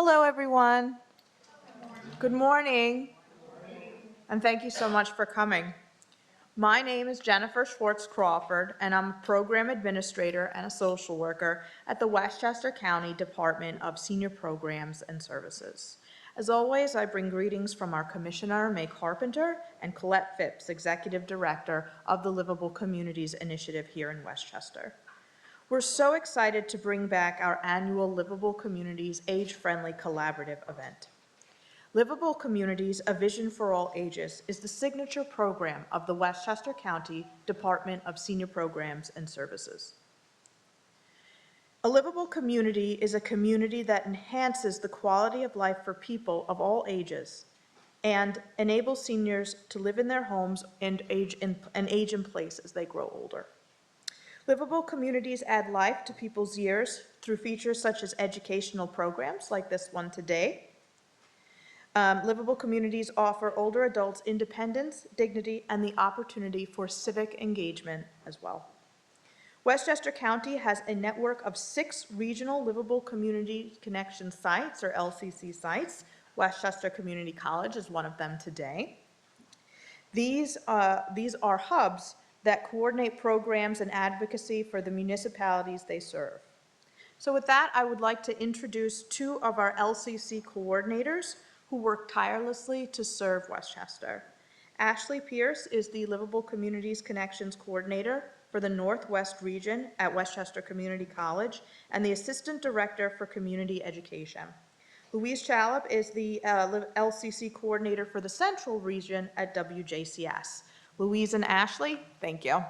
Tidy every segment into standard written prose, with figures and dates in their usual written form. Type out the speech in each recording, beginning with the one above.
Hello, everyone. Good morning, and thank you so much for coming. My name is Jennifer Schwartz Crawford, and I'm a program administrator and a social worker at the Westchester County Department of Senior Programs and Services. As always, I bring greetings from our Commissioner, May Carpenter, and Colette Phipps, Executive Director of the Livable Communities Initiative here in Westchester. We're so excited to bring back our annual Livable Communities Age-Friendly Collaborative event. Livable Communities, A Vision for All Ages is the signature program of the Westchester County Department of Senior Programs and Services. A livable community is a community that enhances the quality of life for people of all ages and enables seniors to live in their homes and age in place as they grow older. Livable communities add life to people's years through features such as educational programs like this one today. Livable communities offer older adults independence, dignity, and the opportunity for civic engagement as well. Westchester County has a network of 6 regional Livable Community Connection sites, or LCC sites. Westchester Community College is one of them today. These are hubs that coordinate programs and advocacy for the municipalities they serve. So with that, I would like to introduce 2 of our LCC coordinators who work tirelessly to serve Westchester. Ashley Pierce is the Livable Communities Connections Coordinator for the Northwest region at Westchester Community College and the Assistant Director for Community Education. Louise Chalop is the LCC Coordinator for the Central region at WJCS. Louise and Ashley, thank you.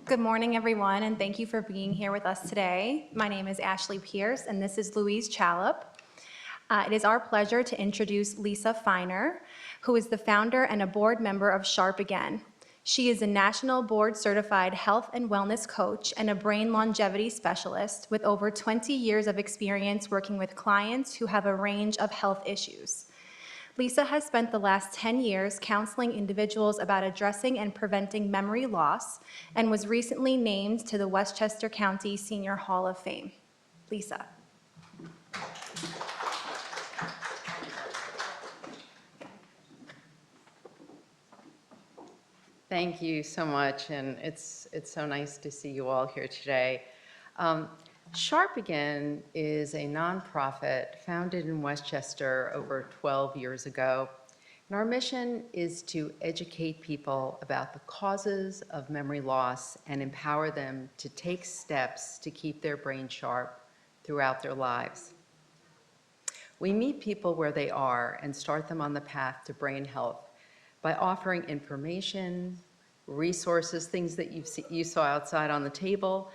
Good morning, everyone, and thank you for being here with us today. My name is Ashley Pierce, and this is Louise Chalop. It is our pleasure to introduce Lisa Feiner, who is the founder and a board member of Sharp Again. She is a national board-certified health and wellness coach and a brain longevity specialist with over 20 years of experience working with clients who have a range of health issues. Lisa has spent the last 10 years counseling individuals about addressing and preventing memory loss and was recently named to the Westchester County Senior Hall of Fame. Lisa. Thank you so much, and it's so nice to see you all here today. Sharp Again is a nonprofit founded in Westchester over 12 years ago, and our mission is to educate people about the causes of memory loss and empower them to take steps to keep their brain sharp throughout their lives. We meet people where they are and start them on the path to brain health by offering information, resources, things that you saw outside on the table,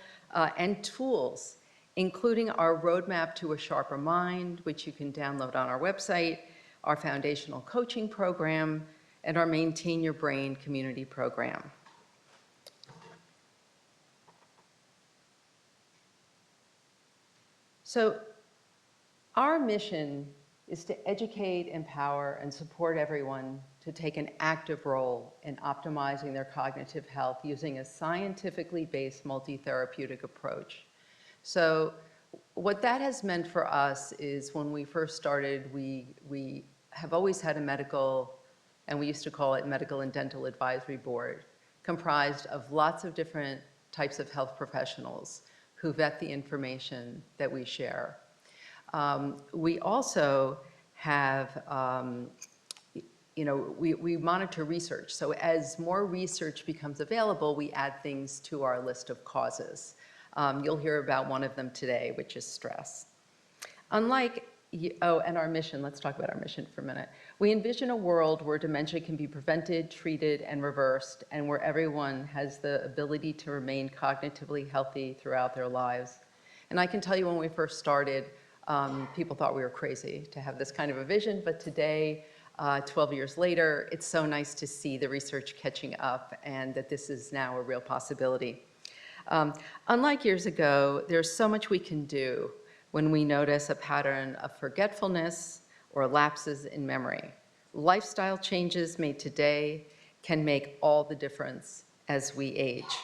and tools, including our Roadmap to a Sharper Mind, which you can download on our website, our foundational coaching program, and our Maintain Your Brain community program. So our mission is to educate, empower, and support everyone to take an active role in optimizing their cognitive health using a scientifically based multi-therapeutic approach. So what that has meant for us is when we first started, we have always had a medical, and we used to call it medical and dental advisory board, comprised of lots of different types of health professionals who vet the information that we share. We also have, we monitor research. So as more research becomes available, we add things to our list of causes. You'll hear about one of them today, which is stress. And our mission, let's talk about our mission for a minute. We envision a world where dementia can be prevented, treated, and reversed, and where everyone has the ability to remain cognitively healthy throughout their lives. And I can tell you when we first started, people thought we were crazy to have this kind of a vision, but today, 12 years later, it's so nice to see the research catching up and that this is now a real possibility. Unlike years ago, there's so much we can do when we notice a pattern of forgetfulness or lapses in memory. Lifestyle changes made today can make all the difference as we age.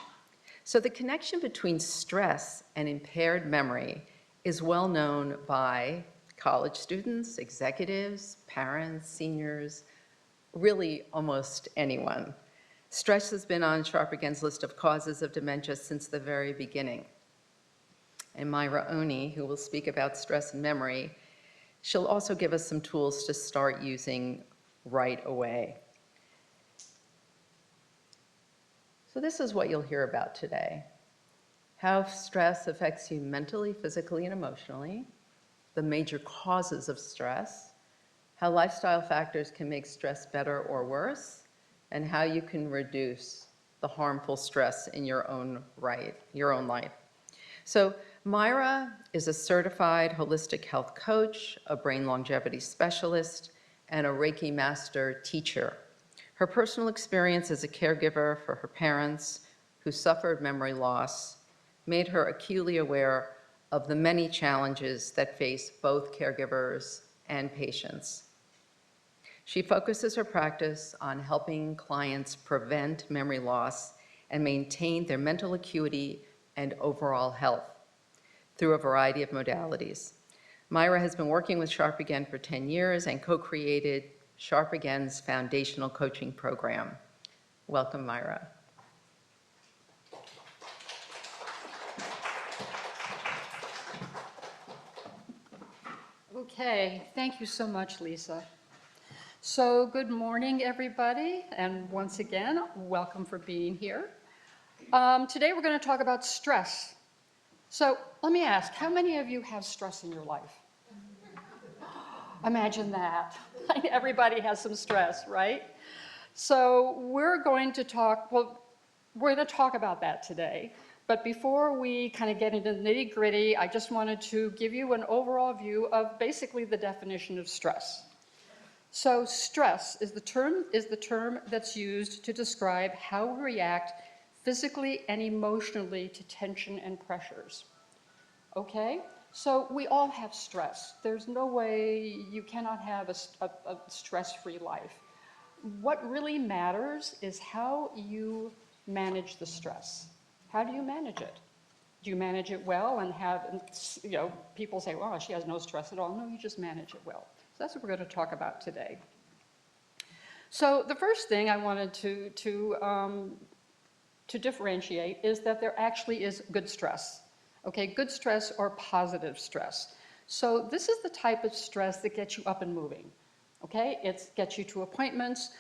So the connection between stress and impaired memory is well known by college students, executives, parents, seniors, really almost anyone. Stress has been on Sharp Again's list of causes of dementia since the very beginning. And Myra Oney, who will speak about stress and memory, she'll also give us some tools to start using right away. So this is what you'll hear about today: how stress affects you mentally, physically, and emotionally, the major causes of stress, how lifestyle factors can make stress better or worse, and how you can reduce the harmful stress in your own life. So Myra is a certified holistic health coach, a brain longevity specialist, and a Reiki Master Teacher. Her personal experience as a caregiver for her parents who suffered memory loss made her acutely aware of the many challenges that face both caregivers and patients. She focuses her practice on helping clients prevent memory loss and maintain their mental acuity and overall health through a variety of modalities. Myra has been working with Sharp Again for 10 years and co-created Sharp Again's foundational coaching program. Welcome, Myra. Okay, thank you so much, Lisa. So good morning, everybody, and once again, welcome for being here. Today we're going to talk about stress. So let me ask, how many of you have stress in your life? Imagine that. Everybody has some stress, right? So we're going to talk about that today. But before we kind of get into the nitty-gritty, I just wanted to give you an overall view of basically the definition of stress. So stress is the term that's used to describe how we react physically and emotionally to tension and pressures. Okay? So we all have stress. There's no way you cannot have a stress-free life. What really matters is how you manage the stress. How do you manage it? Do you manage it well and people say, well, she has no stress at all. No, you just manage it well. So that's what we're going to talk about today. So the first thing I wanted to differentiate is that there actually is good stress. Okay, good stress or positive stress. So this is the type of stress that gets you up and moving. Okay, it gets you to appointments,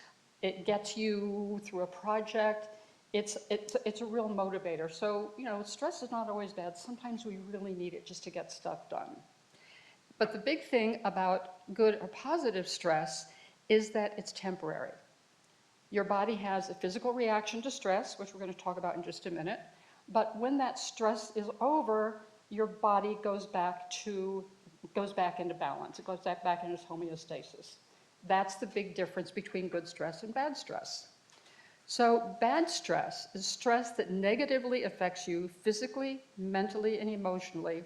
it gets you through a project, it's a real motivator. So, stress is not always bad. Sometimes we really need it just to get stuff done. But the big thing about good or positive stress is that it's temporary. Your body has a physical reaction to stress, which we're going to talk about in just a minute. But when that stress is over, your body goes back into balance. It goes back into homeostasis. That's the big difference between good stress and bad stress. So bad stress is stress that negatively affects you physically, mentally, and emotionally.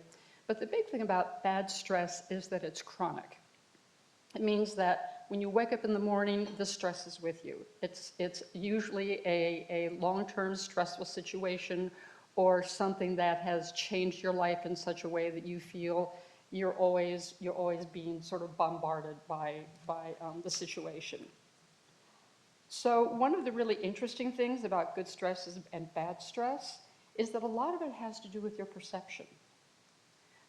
But the big thing about bad stress is that it's chronic. It means that when you wake up in the morning, the stress is with you. It's usually a long-term stressful situation or something that has changed your life in such a way that you feel you're always being sort of bombarded by the situation. So one of the really interesting things about good stress and bad stress is that a lot of it has to do with your perception.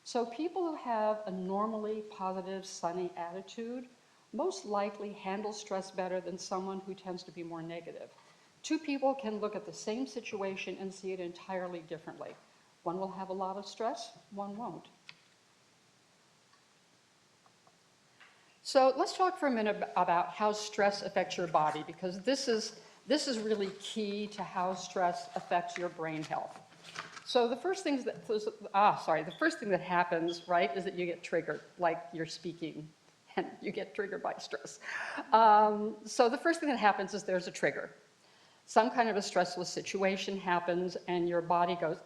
So people who have a normally positive, sunny attitude most likely handle stress better than someone who tends to be more negative. Two people can look at the same situation and see it entirely differently. One will have a lot of stress, one won't. So let's talk for a minute about how stress affects your body, because this is really key to how stress affects your brain health. So the first thing that happens, right, is that you get triggered, like you're speaking, and you get triggered by stress. So the first thing that happens is there's a trigger. Some kind of a stressful situation happens, and your body goes,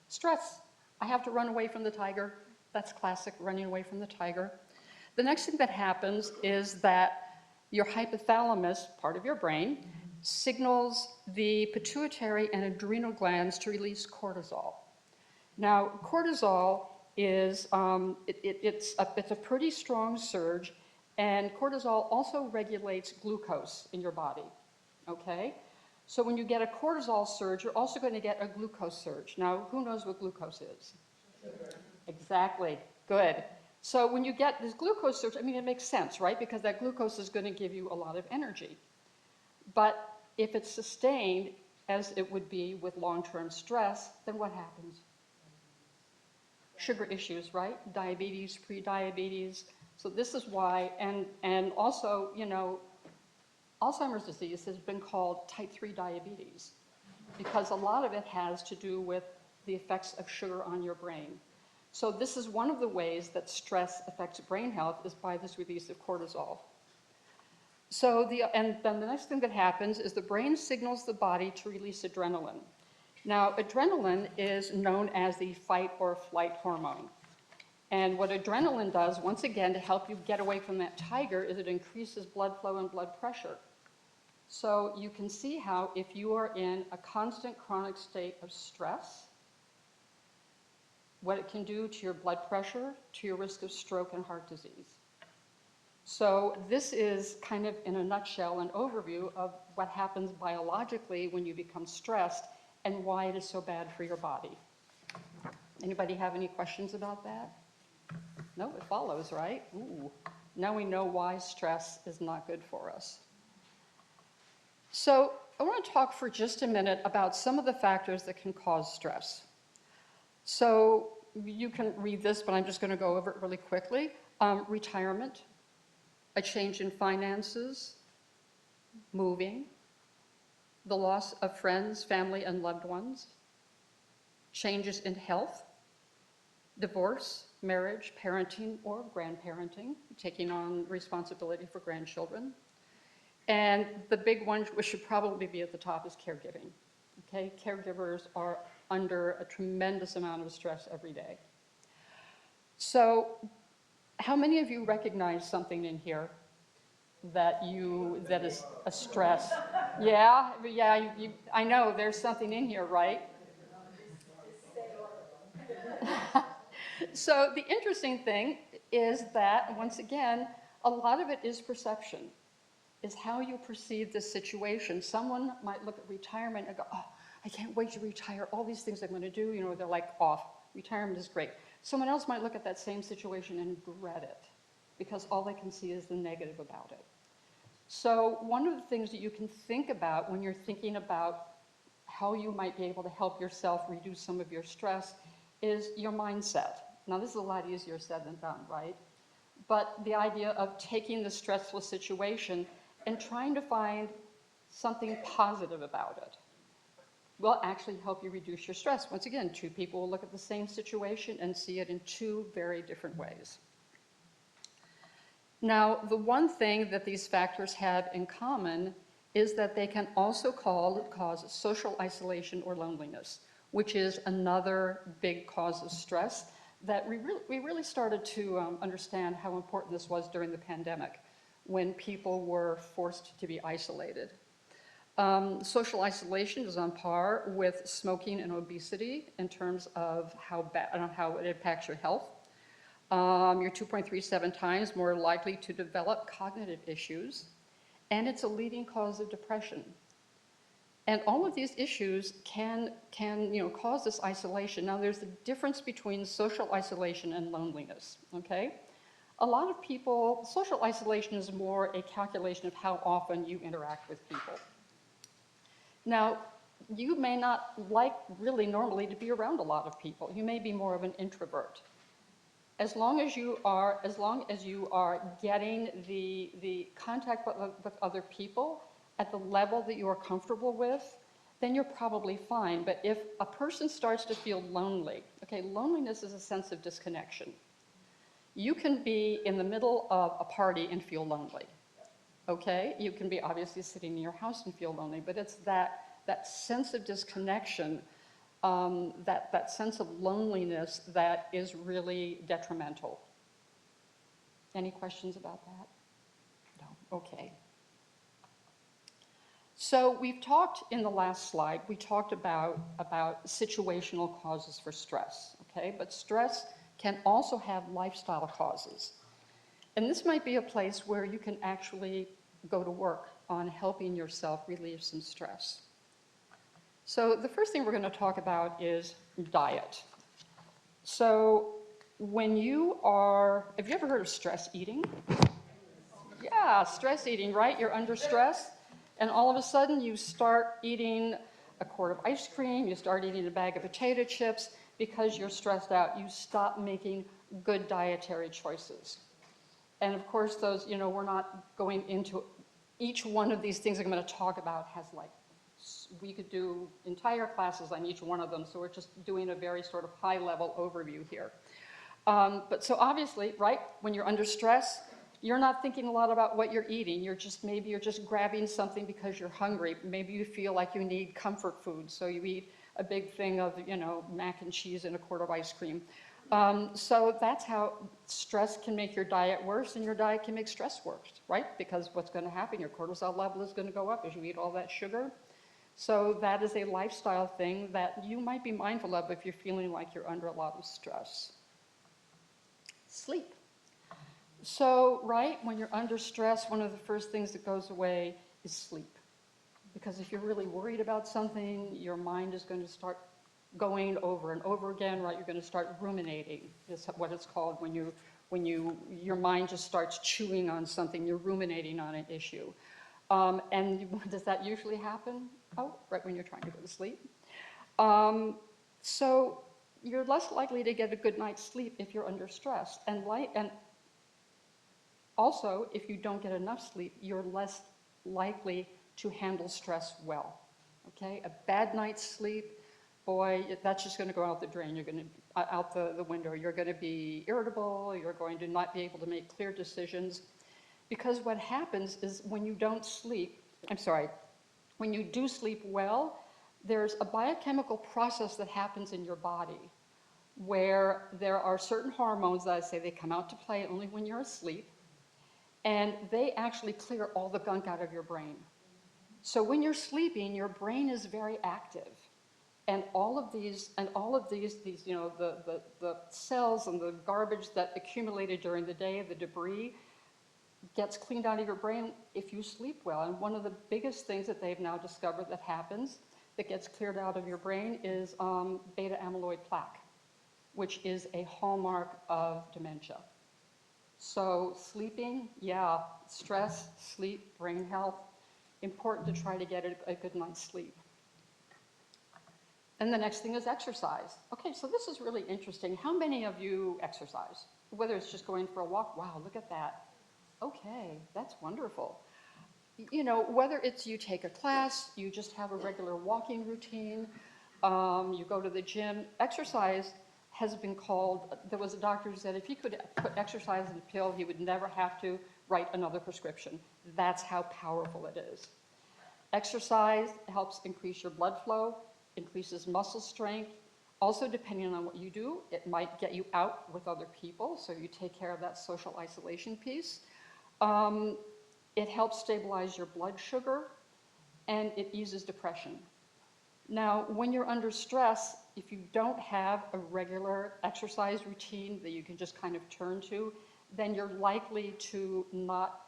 stress. I have to run away from the tiger. That's classic, running away from the tiger. The next thing that happens is that your hypothalamus, part of your brain, signals the pituitary and adrenal glands to release cortisol. Now, cortisol is, it's a pretty strong surge, and cortisol also regulates glucose in your body, okay? So when you get a cortisol surge, you're also going to get a glucose surge. Now, who knows what glucose is? Exactly, good. So when you get this glucose surge, I mean, it makes sense, right? Because that glucose is going to give you a lot of energy. But if it's sustained, as it would be with long-term stress, then what happens? Sugar issues, right? Diabetes, pre-diabetes. So this is why, and also, you know, Alzheimer's disease has been called type 3 diabetes because a lot of it has to do with the effects of sugar on your brain. So this is one of the ways that stress affects brain health is by this release of cortisol. So and then the next thing that happens is the brain signals the body to release adrenaline. Now, adrenaline is known as the fight or flight hormone. And what adrenaline does, once again, to help you get away from that tiger, is it increases blood flow and blood pressure. So you can see how if you are in a constant chronic state of stress, what it can do to your blood pressure, to your risk of stroke and heart disease. So this is kind of, in a nutshell, an overview of what happens biologically when you become stressed and why it is so bad for your body. Anybody have any questions about that? No, it follows, right? Ooh. Now we know why stress is not good for us. So I want to talk for just a minute about some of the factors that can cause stress. So you can read this, but I'm just going to go over it really quickly. Retirement, a change in finances, moving, the loss of friends, family, and loved ones, changes in health, divorce, marriage, parenting, or grandparenting, taking on responsibility for grandchildren. And the big one, which should probably be at the top, is caregiving. Okay, caregivers are under a tremendous amount of stress every day. So how many of you recognize something in here that is a stress? Yeah, I know there's something in here, right? So the interesting thing is that, once again, a lot of it is perception, is how you perceive this situation. Someone might look at retirement and go, oh, I can't wait to retire, all these things I'm going to do, you know, they're like off. Retirement is great. Someone else might look at that same situation and dread it because all they can see is the negative about it. So one of the things that you can think about when you're thinking about how you might be able to help yourself reduce some of your stress is your mindset. Now, this is a lot easier said than done, right? But the idea of taking the stressful situation and trying to find something positive about it will actually help you reduce your stress. Once again, two people will look at the same situation and see it in two very different ways. Now, the one thing that these factors have in common is that they can also cause social isolation or loneliness, which is another big cause of stress that we really started to understand how important this was during the pandemic, when people were forced to be isolated. Social isolation is on par with smoking and obesity in terms of how it impacts your health. You're 2.37 times more likely to develop cognitive issues, and it's a leading cause of depression. And all of these issues can cause this isolation. Now, there's a difference between social isolation and loneliness, okay? A lot of people, social isolation is more a calculation of how often you interact with people. Now, you may not like really normally to be around a lot of people. You may be more of an introvert. As long as you are getting the contact with other people at the level that you are comfortable with, then you're probably fine. But if a person starts to feel lonely, okay, loneliness is a sense of disconnection. You can be in the middle of a party and feel lonely, okay? You can be obviously sitting in your house and feel lonely, but it's that sense of disconnection, that sense of loneliness that is really detrimental. Any questions about that? Okay. So we've talked in the last slide, we talked about situational causes for stress, okay? But stress can also have lifestyle causes. And this might be a place where you can actually go to work on helping yourself relieve some stress. So the first thing we're going to talk about is diet. So when have you ever heard of stress eating? Yeah, stress eating, right? You're under stress, and all of a sudden you start eating a quart of ice cream, you start eating a bag of potato chips because you're stressed out. You stop making good dietary choices. And of course, those, we're not going into each one of these things I'm going to talk about has we could do entire classes on each one of them, so we're just doing a very sort of high-level overview here. But so obviously, right, when you're under stress, you're not thinking a lot about what you're eating. Maybe you're just grabbing something because you're hungry. Maybe you feel like you need comfort food, so you eat a big thing of, mac and cheese and a quart of ice cream. So that's how stress can make your diet worse, and your diet can make stress worse, right? Because what's going to happen, your cortisol level is going to go up as you eat all that sugar. So that is a lifestyle thing that you might be mindful of if you're feeling like you're under a lot of stress. Sleep. So, right, when you're under stress, one of the first things that goes away is sleep. Because if you're really worried about something, your mind is going to start going over and over again, right? You're going to start ruminating, is what it's called when your mind just starts chewing on something, you're ruminating on an issue. And does that usually happen? Oh, right when you're trying to go to sleep. So you're less likely to get a good night's sleep if you're under stress. And also, if you don't get enough sleep, you're less likely to handle stress well. Okay? A bad night's sleep, boy, that's just going to go out the drain. You're going to out the window. You're going to be irritable. You're going to not be able to make clear decisions. Because what happens is when you don't sleep, when you do sleep well, there's a biochemical process that happens in your body where there are certain hormones that I say they come out to play only when you're asleep, and they actually clear all the gunk out of your brain. So when you're sleeping, your brain is very active. And all of these, the cells and the garbage that accumulated during the day, the debris, gets cleaned out of your brain if you sleep well. And one of the biggest things that they've now discovered that happens that gets cleared out of your brain is beta amyloid plaque, which is a hallmark of dementia. So sleeping, yeah, stress, sleep, brain health, important to try to get a good night's sleep. And the next thing is exercise. Okay, so this is really interesting. How many of you exercise? Whether it's just going for a walk, wow, look at that. Okay, that's wonderful. Whether it's you take a class, you just have a regular walking routine, you go to the gym, exercise has been called, there was a doctor who said if he could put exercise in a pill, he would never have to write another prescription. That's how powerful it is. Exercise helps increase your blood flow, increases muscle strength. Also, depending on what you do, it might get you out with other people, so you take care of that social isolation piece. It helps stabilize your blood sugar, and it eases depression. Now, when you're under stress, if you don't have a regular exercise routine that you can just kind of turn to, then you're likely to not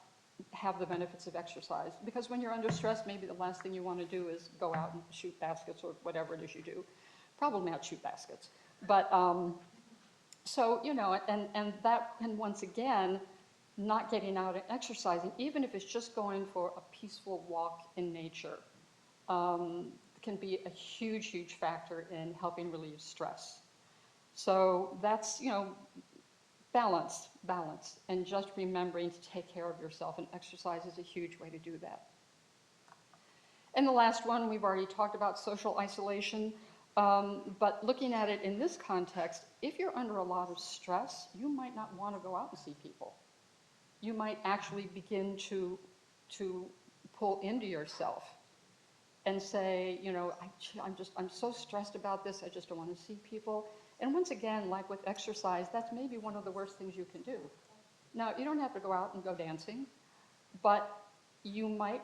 have the benefits of exercise. Because when you're under stress, maybe the last thing you want to do is go out and shoot baskets or whatever it is you do. Probably not shoot baskets. But, so, and that can once again, not getting out and exercising, even if it's just going for a peaceful walk in nature, can be a huge, huge factor in helping relieve stress. So that's, balance, and just remembering to take care of yourself, and exercise is a huge way to do that. And the last one, we've already talked about social isolation, but looking at it in this context, if you're under a lot of stress, you might not want to go out and see people. You might actually begin to pull into yourself and say, I'm so stressed about this, I just don't want to see people. And once again, like with exercise, that's maybe one of the worst things you can do. Now, you don't have to go out and go dancing, but you might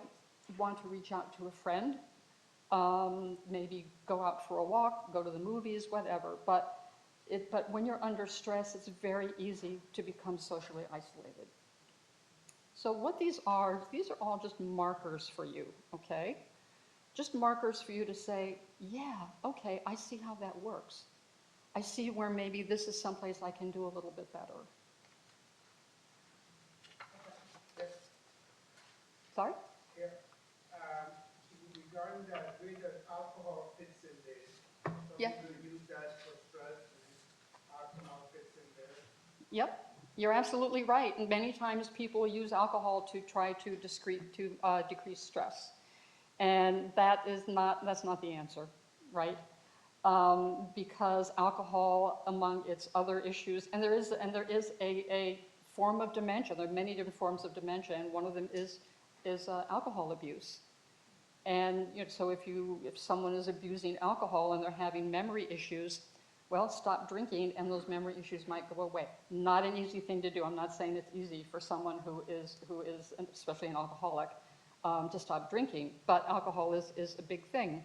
want to reach out to a friend, maybe go out for a walk, go to the movies, whatever. But when you're under stress, it's very easy to become socially isolated. So what these are all just markers for you, okay? Just markers for you to say, yeah, okay, I see how that works. I see where maybe this is someplace I can do a little bit better. Sorry? Yeah. Regarding that, where does alcohol fits in there? Some Yeah. people use that for stress, and alcohol fits in there. Yep, you're absolutely right. And many times people use alcohol to try to decrease stress. And that's not the answer, right? Because alcohol, among its other issues, and there is a form of dementia. There are many different forms of dementia, and one of them is alcohol abuse. And so if someone is abusing alcohol and they're having memory issues, well, stop drinking and those memory issues might go away. Not an easy thing to do. I'm not saying it's easy for someone who is especially an alcoholic, to stop drinking, but alcohol is a big thing.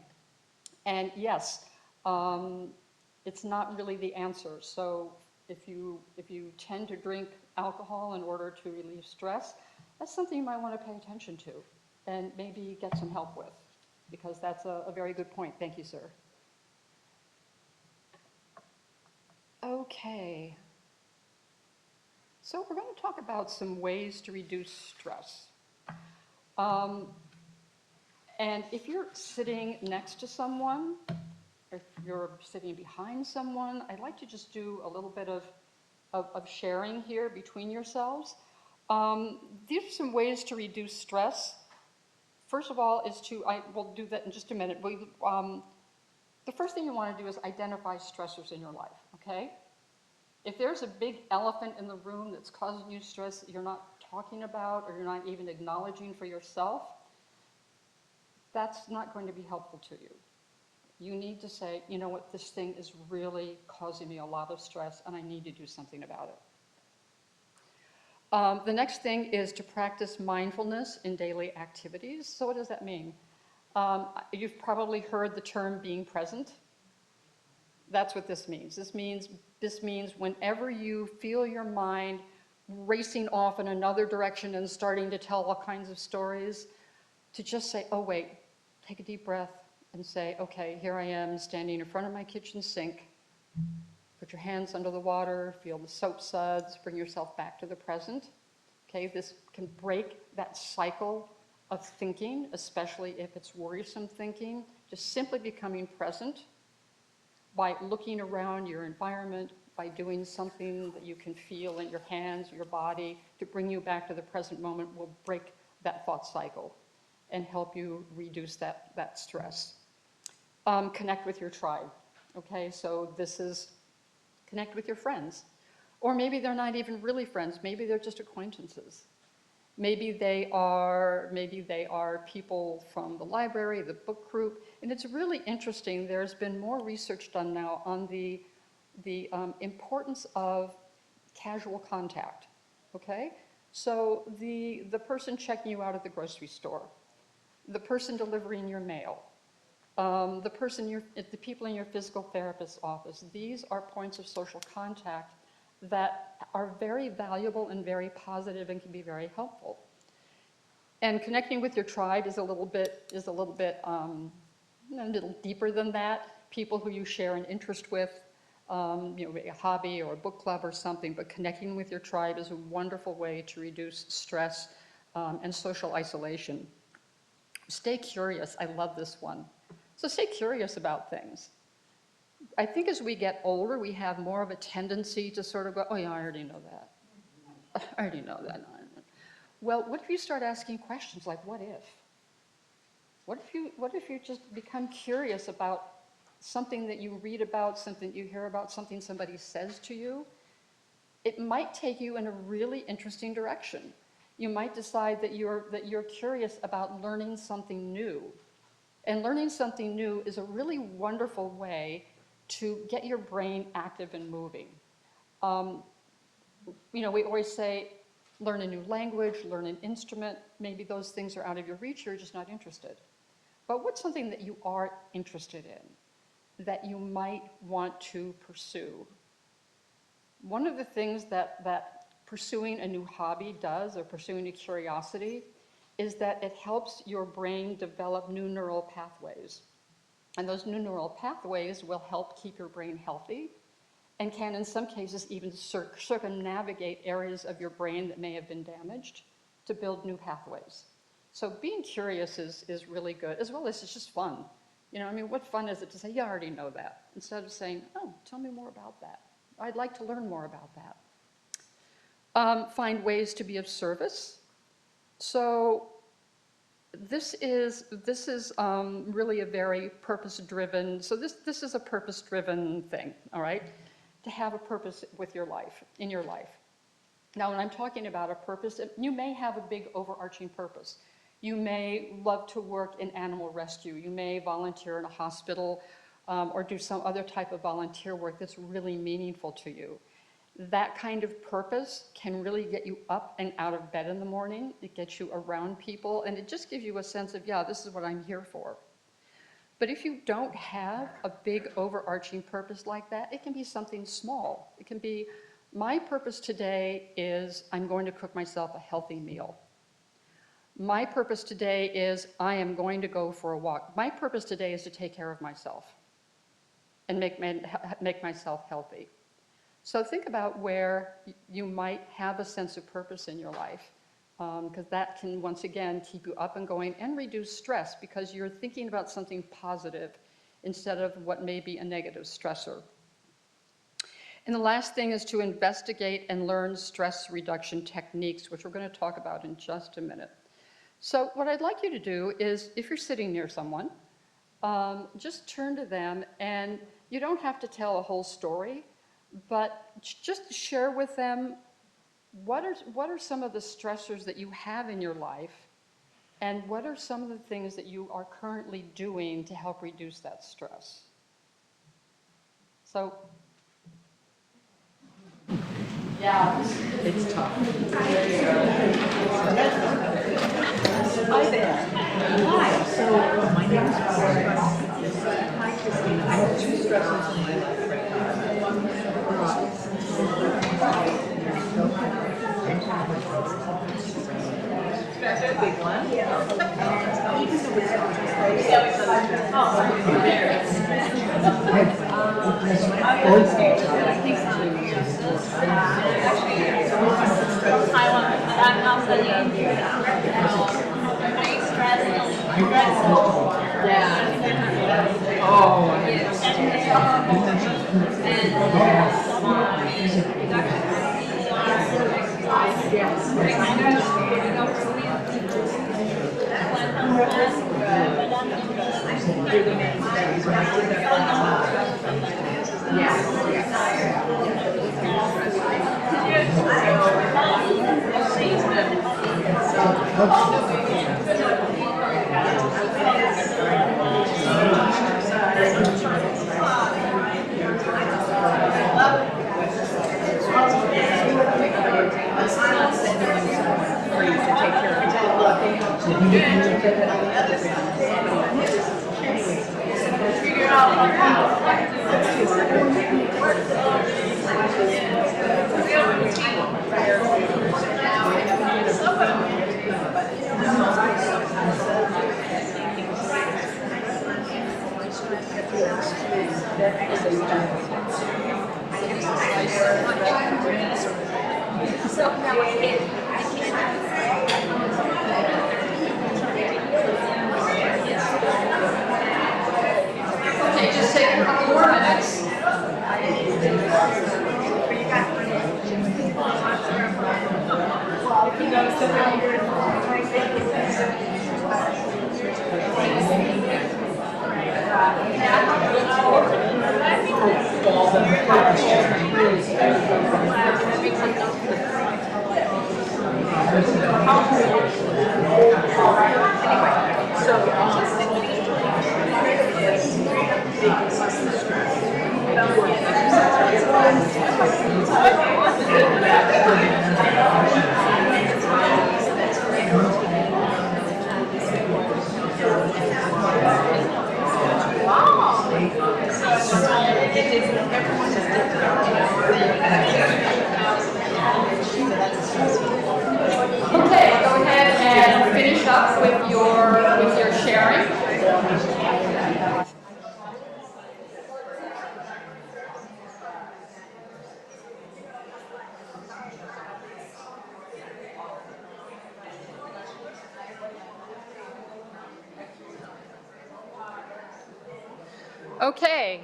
And yes, it's not really the answer. So if you tend to drink alcohol in order to relieve stress, that's something you might want to pay attention to and maybe get some help with, because that's a very good point. Thank you, sir. Okay. So we're going to talk about some ways to reduce stress. And if you're sitting next to someone, or if you're sitting behind someone, I'd like to just do a little bit of sharing here between yourselves. These are some ways to reduce stress. First of all is we'll do that in just a minute. The first thing you want to do is identify stressors in your life, okay? If there's a big elephant in the room that's causing you stress that you're not talking about or you're not even acknowledging for yourself, that's not going to be helpful to you. You need to say, you know what, this thing is really causing me a lot of stress and I need to do something about it. The next thing is to practice mindfulness in daily activities. So what does that mean? You've probably heard the term being present. That's what this means. This means whenever you feel your mind racing off in another direction and starting to tell all kinds of stories, to just say, oh wait, take a deep breath and say, okay, here I am standing in front of my kitchen sink. Put your hands under the water, feel the soap suds, bring yourself back to the present. Okay, this can break that cycle of thinking, especially if it's worrisome thinking. Just simply becoming present by looking around your environment, by doing something that you can feel in your hands, your body, to bring you back to the present moment will break that thought cycle and help you reduce that stress. Connect with your tribe, okay? So this is connect with your friends. Or maybe they're not even really friends, maybe they're just acquaintances. Maybe they are people from the library, the book group, and it's really interesting. There's been more research done now on the importance of casual contact, okay? So the person checking you out at the grocery store, the person delivering your mail, the people in your physical therapist's office, these are points of social contact that are very valuable and very positive and can be very helpful. And connecting with your tribe is a little bit a little deeper than that. People who you share an interest with, a hobby or a book club or something, but connecting with your tribe is a wonderful way to reduce stress and social isolation. Stay curious. I love this one. So stay curious about things. I think as we get older, we have more of a tendency to sort of go, oh yeah, I already know that. I already know that. Well, what if you start asking questions like, what if? What if you just become curious about something that you read about, something you hear about, something somebody says to you? It might take you in a really interesting direction. You might decide that you're curious about learning something new. And learning something new is a really wonderful way to get your brain active and moving. We always say, learn a new language, learn an instrument. Maybe those things are out of your reach, you're just not interested. But what's something that you are interested in, that you might want to pursue? One of the things that pursuing a new hobby does, or pursuing a curiosity, is that it helps your brain develop new neural pathways. And those new neural pathways will help keep your brain healthy and can, in some cases, even circumnavigate areas of your brain that may have been damaged to build new pathways. So being curious is really good, as well as it's just fun. You know, I mean, what fun is it to say, yeah, I already know that, instead of saying, oh, tell me more about that. I'd like to learn more about that. Find ways to be of service. So this is really a very purpose-driven, so this is a purpose-driven thing, all right? To have a purpose with your life, in your life. Now, when I'm talking about a purpose, you may have a big overarching purpose. You may love to work in animal rescue. You may volunteer in a hospital or do some other type of volunteer work that's really meaningful to you. That kind of purpose can really get you up and out of bed in the morning. It gets you around people, and it just gives you a sense of, yeah, this is what I'm here for. But if you don't have a big overarching purpose like that, it can be something small. It can be, my purpose today is I'm going to cook myself a healthy meal. My purpose today is I am going to go for a walk. My purpose today is to take care of myself and make myself healthy. So think about where you might have a sense of purpose in your life, because that can, once again, keep you up and going and reduce stress because you're thinking about something positive instead of what may be a negative stressor. And the last thing is to investigate and learn stress reduction techniques, which we're going to talk about in just a minute. So what I'd like you to do is, if you're sitting near someone, just turn to them, and you don't have to tell a whole story, but just share with them what are some of the stressors that you have in your life, and what are some of the things that you are currently doing to help reduce that stress. So, yeah, It's tough. Hi there. Hi. So my name is Myra. Hi, Christina. I have two stressors in my life right now. That's a big one. And even though it's not okay, just take a couple more minutes. Okay.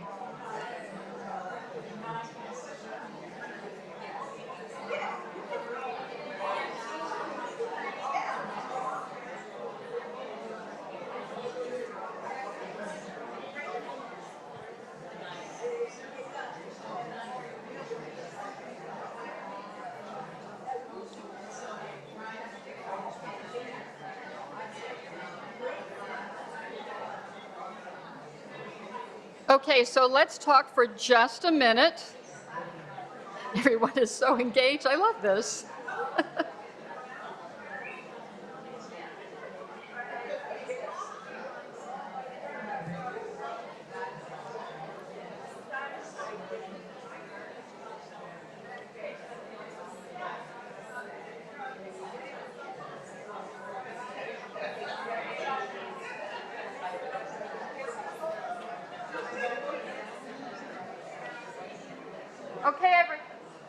Okay, so let's talk for just a minute. Everyone is so engaged. I love this.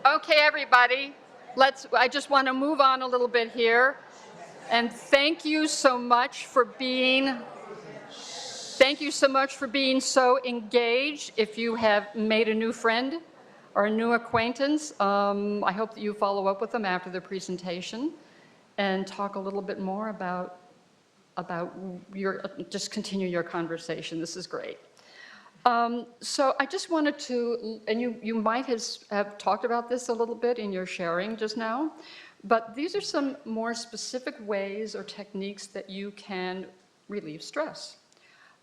Okay, everybody. I just want to move on a little bit here. And thank you so much for being so engaged. If you have made a new friend or a new acquaintance, I hope that you follow up with them after the presentation and talk a little bit more about just continue your conversation. This is great. So I just wanted to, and you might have talked about this a little bit in your sharing just now, but these are some more specific ways or techniques that you can relieve stress.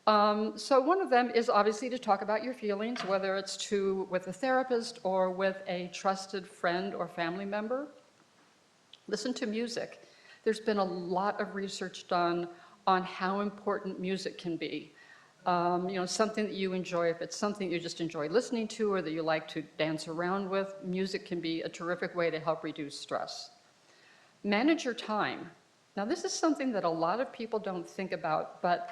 So one of them is obviously to talk about your feelings, whether it's with a therapist or with a trusted friend or family member. Listen to music. There's been a lot of research done on how important music can be. Something that you enjoy, if it's something you just enjoy listening to or that you like to dance around with, music can be a terrific way to help reduce stress. Manage your time. Now, this is something that a lot of people don't think about, but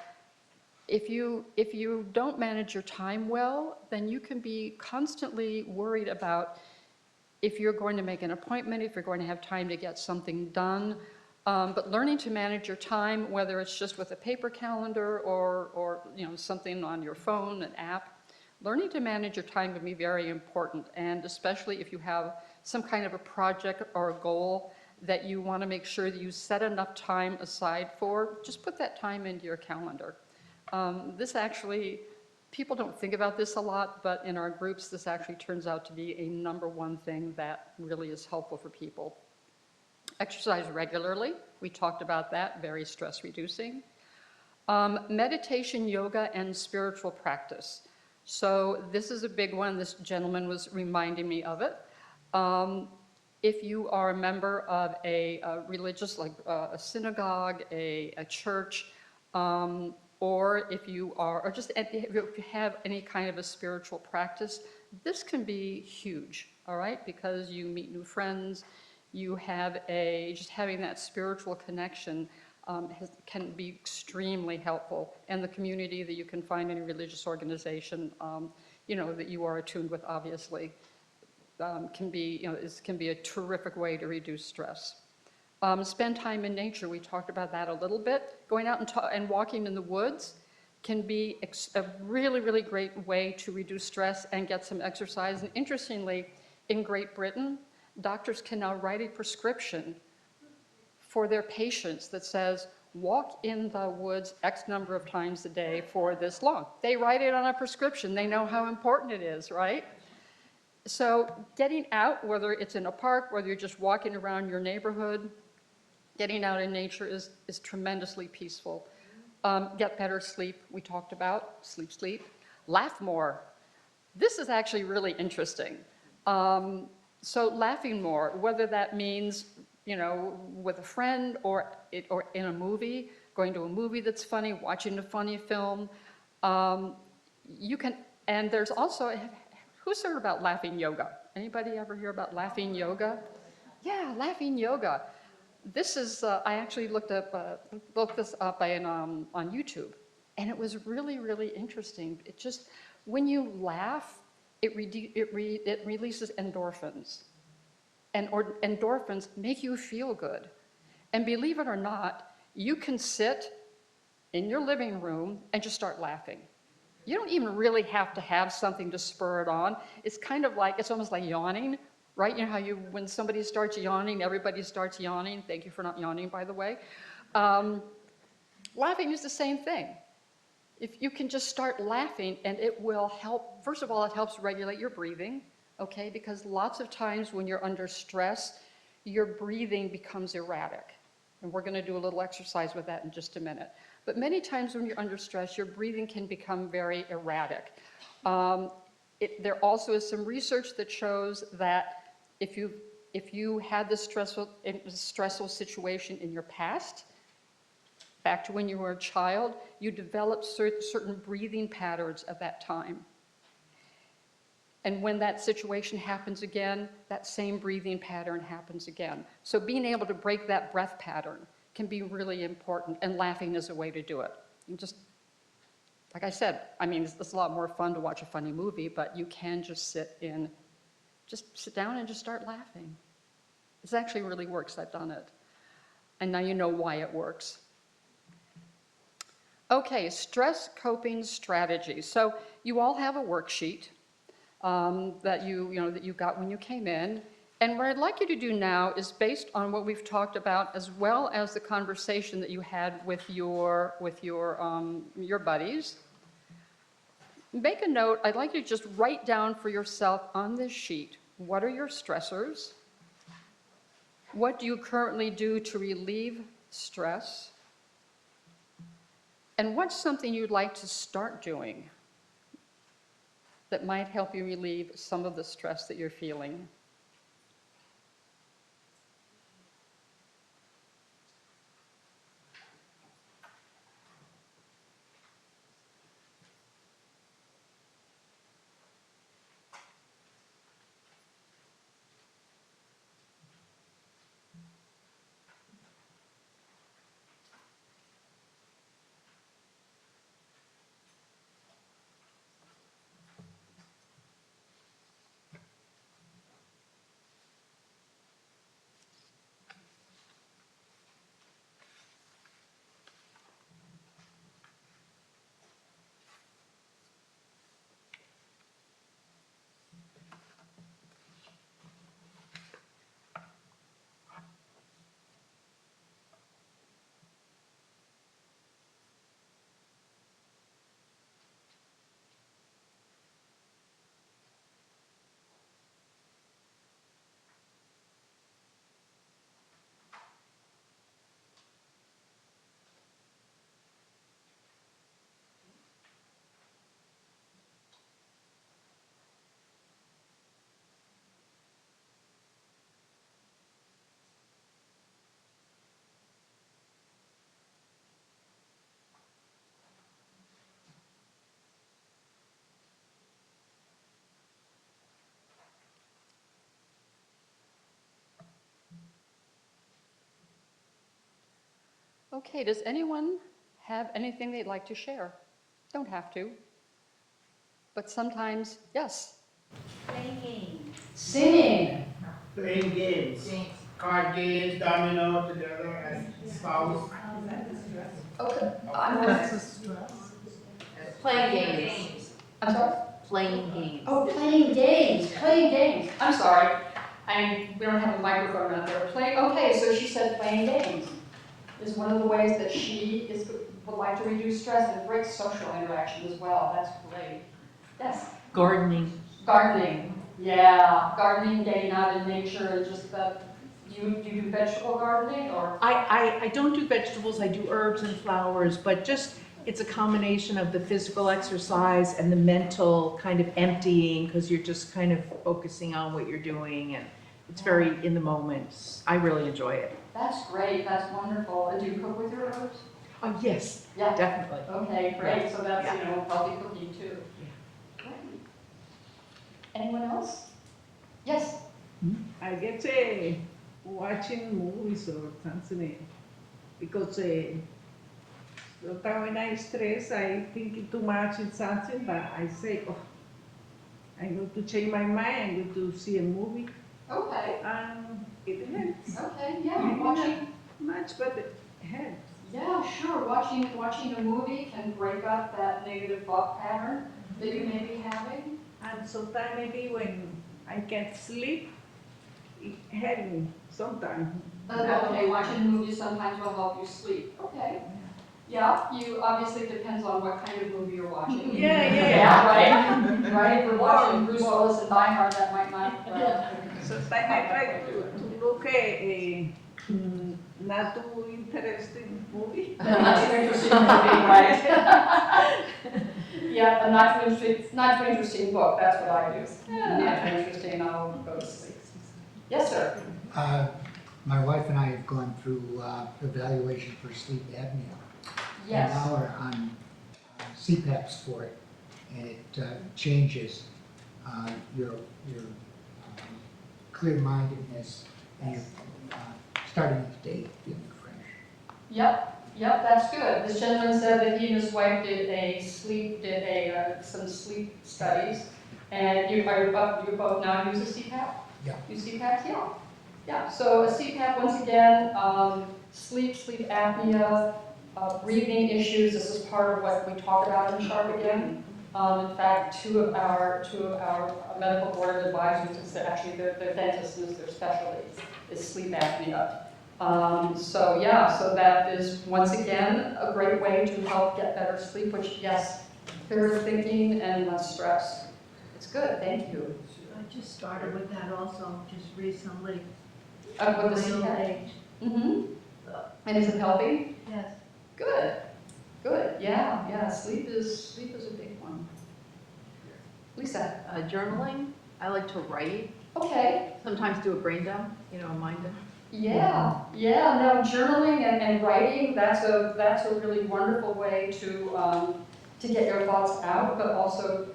if you don't manage your time well, then you can be constantly worried about if you're going to make an appointment, if you're going to have time to get something done. But learning to manage your time, whether it's just with a paper calendar or something on your phone, an app, learning to manage your time can be very important. And especially if you have some kind of a project or a goal that you want to make sure that you set enough time aside for, just put that time into your calendar. This actually, people don't think about this a lot, but in our groups, this actually turns out to be a #1 thing that really is helpful for people. Exercise regularly, we talked about that, very stress reducing. Meditation, yoga, and spiritual practice. So this is a big one, this gentleman was reminding me of it. If you are a member of a religious, like a synagogue, a church, or if you are, or just if you have any kind of a spiritual practice, this can be huge, all right? Because you meet new friends, you have just having that spiritual connection can be extremely helpful. And the community that you can find in a religious organization, that you are attuned with, obviously, can be a terrific way to reduce stress. Spend time in nature. We talked about that a little bit. Going out and walking in the woods can be a really, really great way to reduce stress and get some exercise. And interestingly, in Great Britain, doctors can now write a prescription for their patients that says, walk in the woods X number of times a day for this long. They write it on a prescription. They know how important it is, right? So getting out, whether it's in a park, whether you're just walking around your neighborhood, getting out in nature is tremendously peaceful. Get better sleep, we talked about, sleep. Laugh more. This is actually really interesting. So laughing more, whether that means, with a friend or in a movie, going to a movie that's funny, watching a funny film. You can, and there's also, who's heard about laughing yoga? Anybody ever hear about laughing yoga? Yeah, laughing yoga. This is, I actually looked this up on YouTube, and it was really, really interesting. It just, when you laugh, it releases endorphins. And endorphins make you feel good. And believe it or not, you can sit in your living room and just start laughing. You don't even really have to have something to spur it on. It's kind of like, it's almost like yawning, right? You know how when somebody starts yawning, everybody starts yawning. Thank you for not yawning, by the way. Laughing is the same thing. If you can just start laughing, and it will help, first of all, it helps regulate your breathing, okay? Because lots of times when you're under stress, your breathing becomes erratic. And we're going to do a little exercise with that in just a minute. But many times when you're under stress, your breathing can become very erratic. There also is some research that shows that if you had this stressful situation in your past, back to when you were a child, you developed certain breathing patterns at that time. And when that situation happens again, that same breathing pattern happens again. So being able to break that breath pattern can be really important, and laughing is a way to do it. You just, like I said, I mean, it's a lot more fun to watch a funny movie, but you can just sit down and just start laughing. This actually really works. I've done it. And now you know why it works. Okay, stress coping strategies. So you all have a worksheet that you got when you came in. And what I'd like you to do now is, based on what we've talked about, as well as the conversation that you had with your buddies, make a note. I'd like you to just write down for yourself on this sheet, what are your stressors? What do you currently do to relieve stress? And what's something you'd like to start doing that might help you relieve some of the stress that you're feeling? Okay, does anyone have anything they'd like to share? Don't have to. But sometimes, yes. Playing games. Singing. Playing games, card games, domino together as spouse. Okay. Playing games. I'm sorry? Playing games. Oh, playing games, playing games. I'm sorry. We don't have a microphone out there. Okay, so she said playing games is one of the ways that would like to reduce stress and great social interaction as well. That's great. Yes? Gardening. Gardening. Yeah, gardening, getting out in nature, and just do you do vegetable gardening or? I don't do vegetables, I do herbs and flowers, but just, it's a combination of the physical exercise and the mental kind of emptying, because you're just kind of focusing on what you're doing, and it's very in the moment. I really enjoy it. That's great, that's wonderful. And do you cook with your herbs? Oh, yes, Yeah. definitely. Okay, great. So that's, Yeah. healthy cooking too. Great. Anyone else? Yes? I get watching movies or something because sometimes when I stress, I think too much in something, but I say, oh, I'm going to change my mind. I'm going to see a movie, Okay. and it helps. Okay, yeah, Maybe watching. not much, but it helps. Yeah, sure. Watching a movie can break up that negative thought pattern that you may be having. And sometimes maybe when I can't sleep, it helps me sometimes. Okay, watching movies sometimes will help you sleep. Okay. Yeah, you obviously depends on what kind of movie you're watching. Yeah. Right? Right? If you're watching Bruce Willis and Die Hard, that might not. Sometimes I try to look not too interesting movie. Not too interesting movie, right? Yeah, a not too interesting book, that's what I do. Not too interesting, I'll go to sleep. Yes, sir. My wife and I have gone through evaluation for sleep apnea. And Yes. now we're on CPAPs for it, and it changes your clear-mindedness and your starting the day feeling fresh. Yep, that's good. This gentleman said that he and his wife did some sleep studies, and you both now use a CPAP? Yeah. Use CPAPs, yeah. Yeah, so a CPAP, once again, sleep apnea, breathing issues, this is part of what we talk about in SHARP again. In fact, two of our medical board of advisors, it's actually their dentist is their specialty, is sleep apnea. So that is, once again, a great way to help get better sleep, which, yes, clearer thinking and less stress. It's good, thank you. I just started with that also, just recently. With the Real CPAP. age. Mm-hmm. And is it helping? Yes. Good, yeah, sleep is a big one. Lisa? Journaling, I like to write, Okay, sometimes do a brain dump, a mind dump. yeah, no, journaling and writing, that's a really wonderful way to get your thoughts out, but also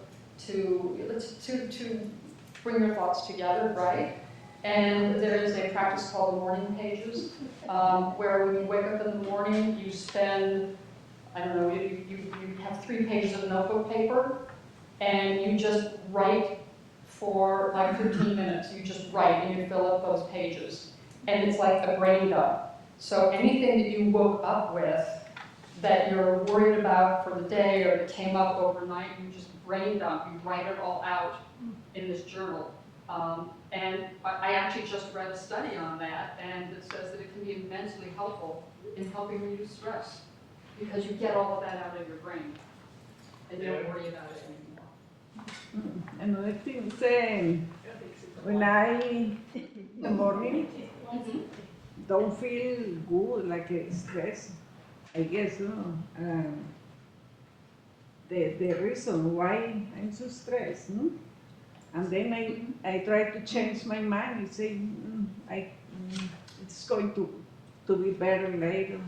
to bring your thoughts together, right? And there is a practice called the morning pages, where when you wake up in the morning, you spend, I don't know, you have 3 pages of notebook paper, and you just write for like 15 minutes. You just write and you fill up those pages. And it's like a brain dump. So anything that you woke up with that you're worried about for the day or that came up overnight, you just brain dump. You write it all out in this journal. And I actually just read a study on that, and it says that it can be immensely helpful in helping reduce stress because you get all of that out of your brain and you don't worry about it anymore. Another thing, when I, in the morning, don't feel good, like stress, I guess, the reason why I'm so stressed. And then I try to change my mind and say, it's going to be better later.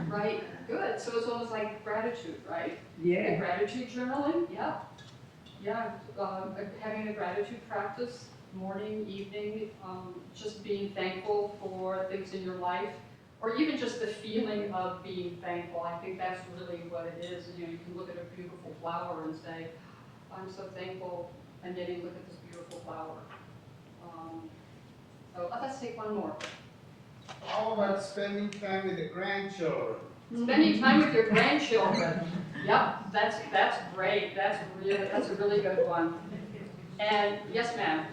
Right, good. So it's almost like gratitude, right? Yeah. The gratitude journaling, yeah. Having a gratitude practice, morning, evening, just being thankful for things in your life, or even just the feeling of being thankful. I think that's really what it is. You can look at a beautiful flower and say, I'm so thankful, and then you look at this beautiful flower. So let's take one more. How about spending time with the grandchildren? Spending time with your grandchildren. Yep, that's great. That's a really good one. And yes, ma'am.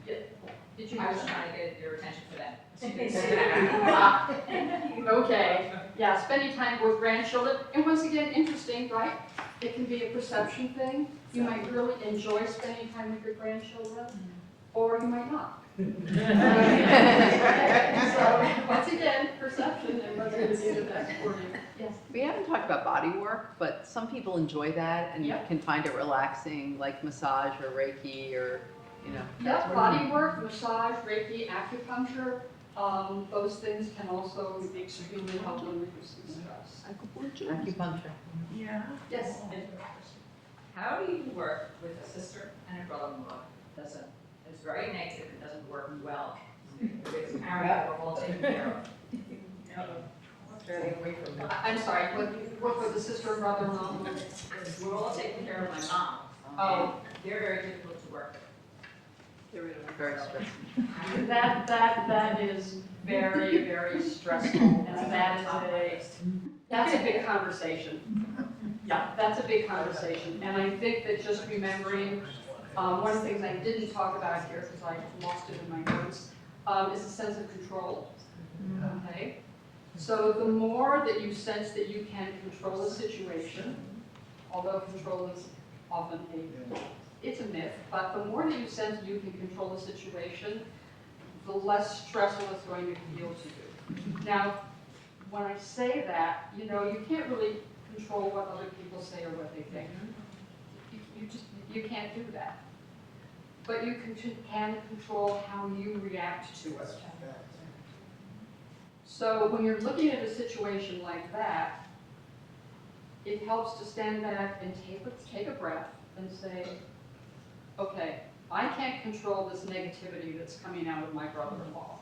Did you? I was trying to get your attention for that. Okay, yeah, spending time with grandchildren, and once again, interesting, right? It can be a perception thing. You might really enjoy spending time with your grandchildren, or you might not. So, once again, perception and what's going to be the best for you. Yes. We haven't talked about body work, but some people enjoy that and Yep. can find it relaxing, like massage or Reiki or, that Yep, sort of body thing. work, massage, Reiki, acupuncture, those things can also be extremely helpful in reducing stress. Acupuncture. Yeah. Yes. How do you work with a sister and a brother-in-law? It's very negative, it doesn't work well. It's apparent we're all taken care of. Stay away from that. I'm sorry, what, you work with a sister and brother-in-law? We're all taking care of my mom. Oh. They're very difficult to work Very stressful. That is very, very stressful, and that's a big conversation. Yeah, that's a big conversation, and I think that just remembering, one of the things I didn't talk about here, because I lost it in my notes, is a sense of control, okay? So the more that you sense that you can control a situation, although control is often it's a myth, but the more that you sense you can control a situation, the less stressful it's going to feel to you. Now, when I say that, you know, you can't really control what other people say or what they think. You can't do that. But you can control how you react to it. So when you're looking at a situation like that, it helps to stand back and take a breath and say, okay, I can't control this negativity that's coming out of my brother-in-law,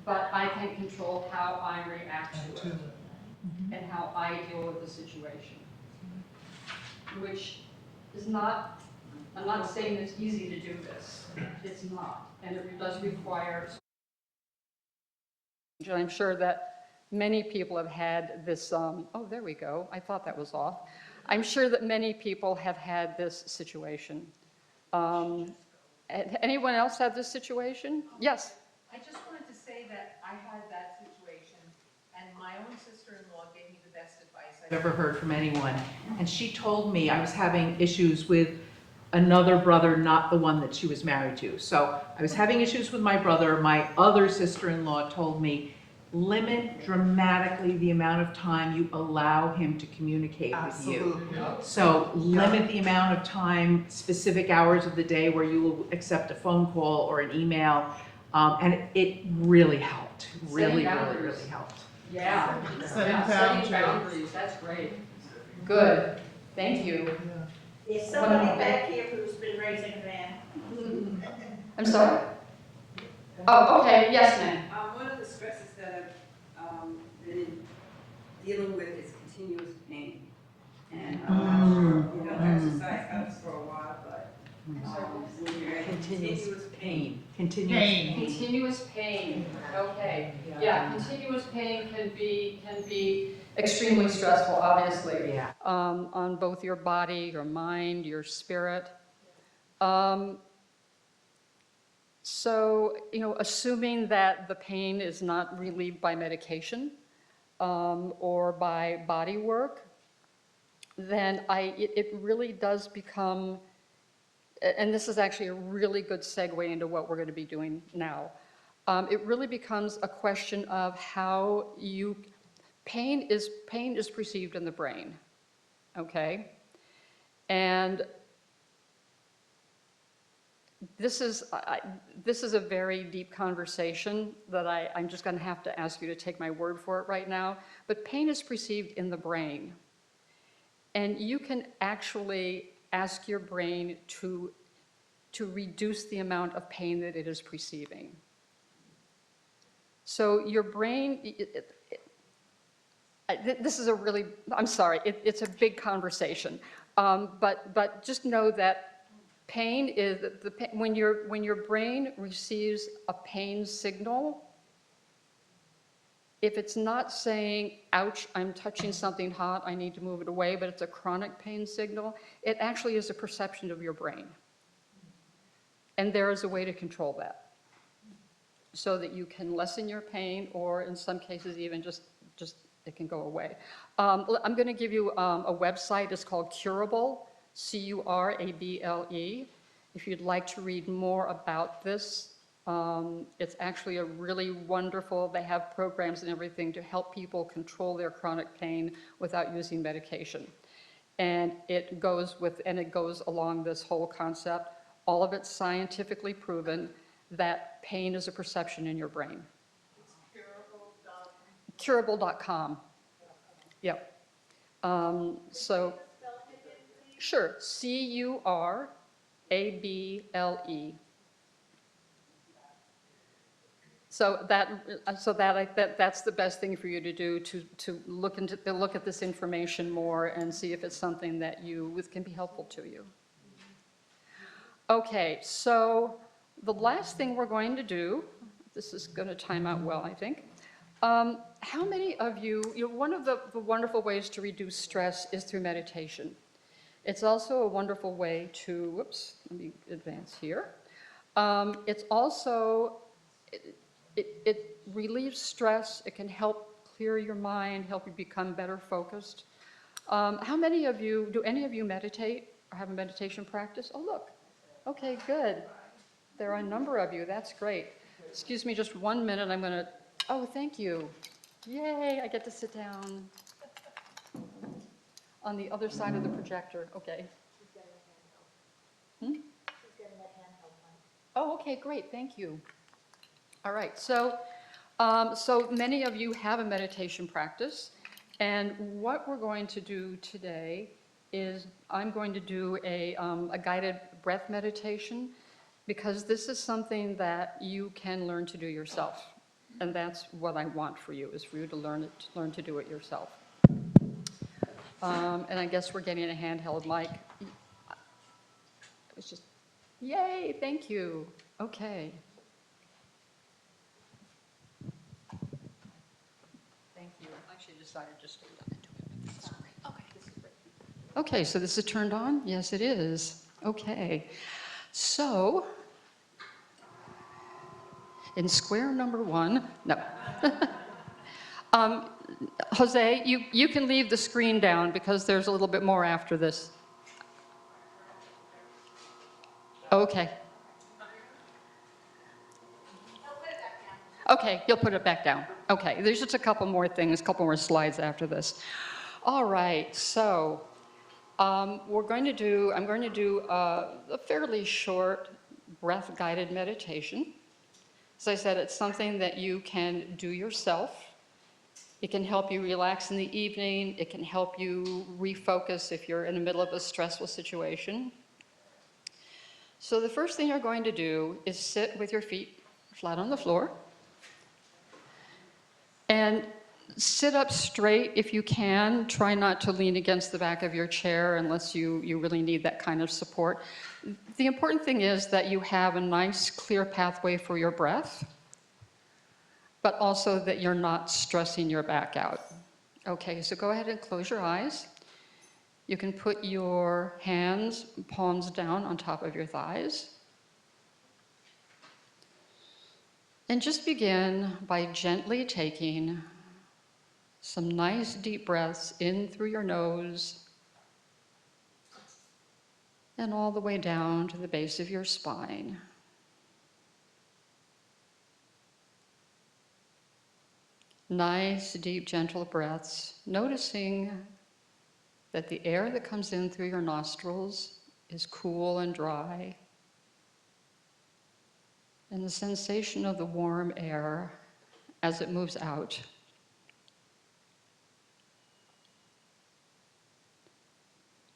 but I can control how I react to it and how I deal with the situation, which is not, I'm not saying it's easy to do this. It's not, and it does require, and I'm sure that many people have had this, oh, there we go, I thought that was off. I'm sure that many people have had this situation. Anyone else had this situation? Yes? I just wanted to say that I had that situation, and my own sister-in-law gave me the best advice I've ever heard from anyone. And she told me I was having issues with another brother, not the one that she was married to. So I was having issues with my brother. My other sister-in-law told me, limit dramatically the amount of time you allow him to communicate with you. So limit the amount of time, specific hours of the day where you will accept a phone call or an email. And it really helped, really helped. Yeah. Setting Boundaries, that's great. Good, thank you. There's somebody back here who's been raising their hand. I'm sorry? Oh, okay, yes, ma'am. One of the stresses that I've been dealing with is continuous pain. And I'm not sure, you know, exercise helps for a while, but when you're in continuous pain. Continuous pain, okay. Yeah, continuous pain can be extremely stressful, obviously. Yeah. On both your body, your mind, your spirit. So, you know, assuming that the pain is not relieved by medication or by body work, then it really does become, and this is actually a really good segue into what we're going to be doing now. It really becomes a question of how pain is perceived in the brain, okay? And this is a very deep conversation that I'm just going to have to ask you to take my word for it right now. But pain is perceived in the brain. And you can actually ask your brain to reduce the amount of pain that it is perceiving. So your brain, this is a really, I'm sorry, it's a big conversation. But just know that pain is, when your brain receives a pain signal, if it's not saying, ouch, I'm touching something hot, I need to move it away, but it's a chronic pain signal, it actually is a perception of your brain. And there is a way to control that so that you can lessen your pain, or in some cases even just it can go away. I'm going to give you a website. It's called Curable, Curable. If you'd like to read more about this, it's actually a really wonderful, they have programs and everything to help people control their chronic pain without using medication. And it goes along this whole concept. All of it's scientifically proven that pain is a perception in your brain. Curable.com. Yep. So, sure, Curable. So that's the best thing for you to do, to look at this information more and see if it's something that can be helpful to you. Okay, so The last thing we're going to do, this is going to time out well, I think. How many of you, one of the wonderful ways to reduce stress is through meditation. It's also a wonderful way to, whoops, let me advance here. It's also, it relieves stress. It can help clear your mind, help you become better focused. How many of you, do any of you meditate or have a meditation practice? Oh, look. Okay, good. There are a number of you. That's great. Excuse me just 1 minute. I'm going to, oh, thank you. Yay, I get to sit down on the other side of the projector. Okay. Oh, okay, great. Thank you. All right. So many of you have a meditation practice. And what we're going to do today is I'm going to do a guided breath meditation, because this is something that you can learn to do yourself. And that's what I want for you, is for you to learn to do it yourself. And I guess we're getting a handheld mic. It's just, yay, thank you. Okay. Thank you. I actually decided just to dive into it. That's great. Okay, this is great. Okay, so this is turned on? Yes, it is. Okay. So, in square number 1, no. Jose, you can leave the screen down because there's a little bit more after this. Okay. Okay, you'll put it back down. Okay, there's just a couple more things, a couple more slides after this. All right, so I'm going to do a fairly short breath-guided meditation. As I said, it's something that you can do yourself. It can help you relax in the evening. It can help you refocus if you're in the middle of a stressful situation. So the first thing you're going to do is sit with your feet flat on the floor. And sit up straight if you can. Try not to lean against the back of your chair unless you really need that kind of support. The important thing is that you have a nice, clear pathway for your breath, but also that you're not stressing your back out. Okay, so go ahead and close your eyes. You can put your hands, palms down on top of your thighs. And just begin by gently taking some nice deep breaths in through your nose and all the way down to the base of your spine. Nice, deep, gentle breaths, noticing that the air that comes in through your nostrils is cool and dry, and the sensation of the warm air as it moves out.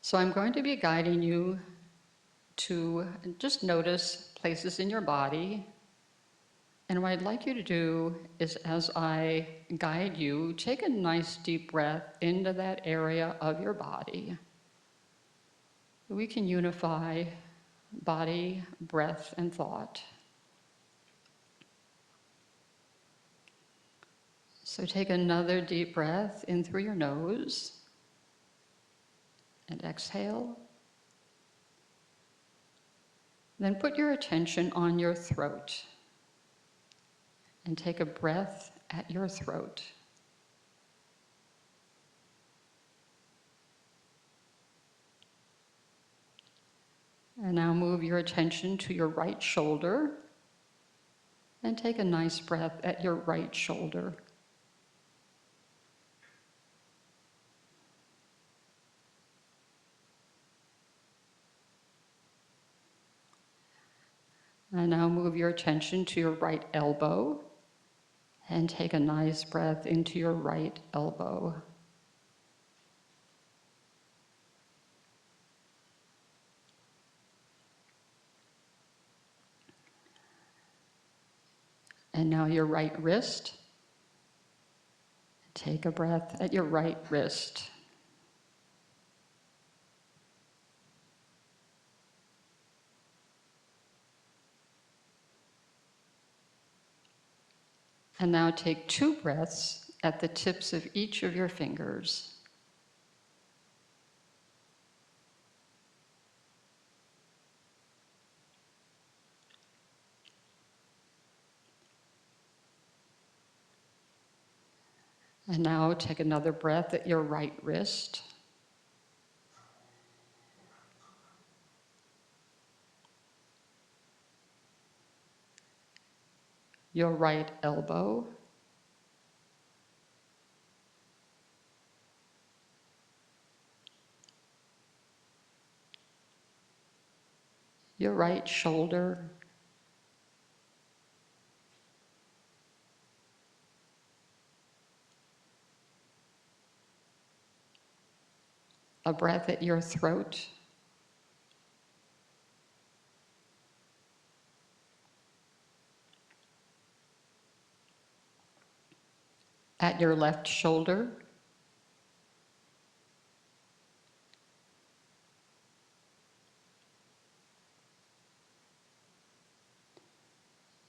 So I'm going to be guiding you to just notice places in your body. And what I'd like you to do is, as I guide you, take a nice deep breath into that area of your body. We can unify body, breath, and thought. So take another deep breath in through your nose and exhale. Then put your attention on your throat and take a breath at your throat. And now move your attention to your right shoulder and take a nice breath at your right shoulder. And now move your attention to your right elbow and take a nice breath into your right elbow. And now your right wrist. Take a breath at your right wrist. And now take 2 breaths at the tips of each of your fingers. And now take another breath at your right wrist. Your right elbow. Your right shoulder. A breath at your throat. At your left shoulder.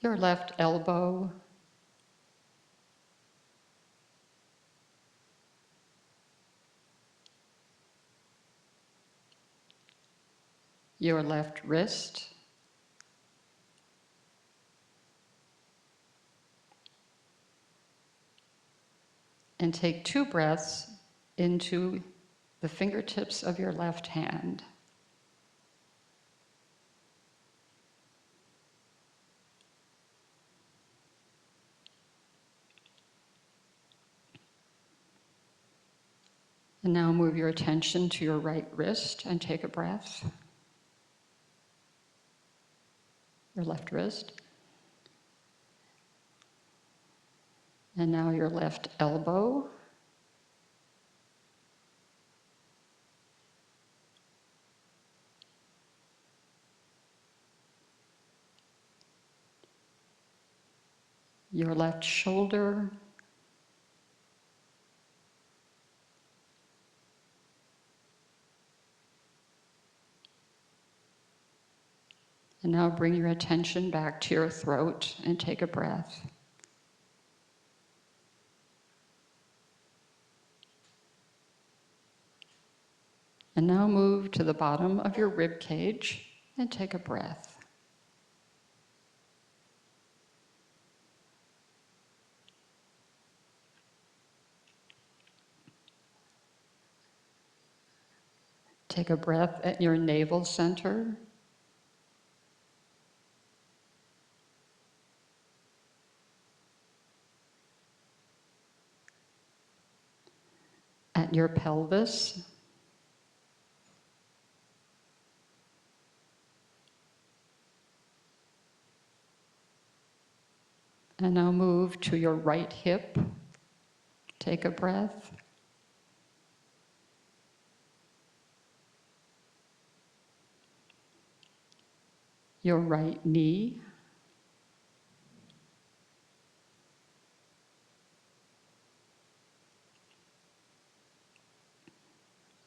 Your left elbow. Your left wrist. And take 2 breaths into the fingertips of your left hand. And now move your attention to your right wrist and take a breath. Your left wrist. And now your left elbow. Your left shoulder. And now bring your attention back to your throat and take a breath. And now move to the bottom of your rib cage and take a breath. Take a breath at your navel center. At your pelvis. And now move to your right hip. Take a breath. Your right knee.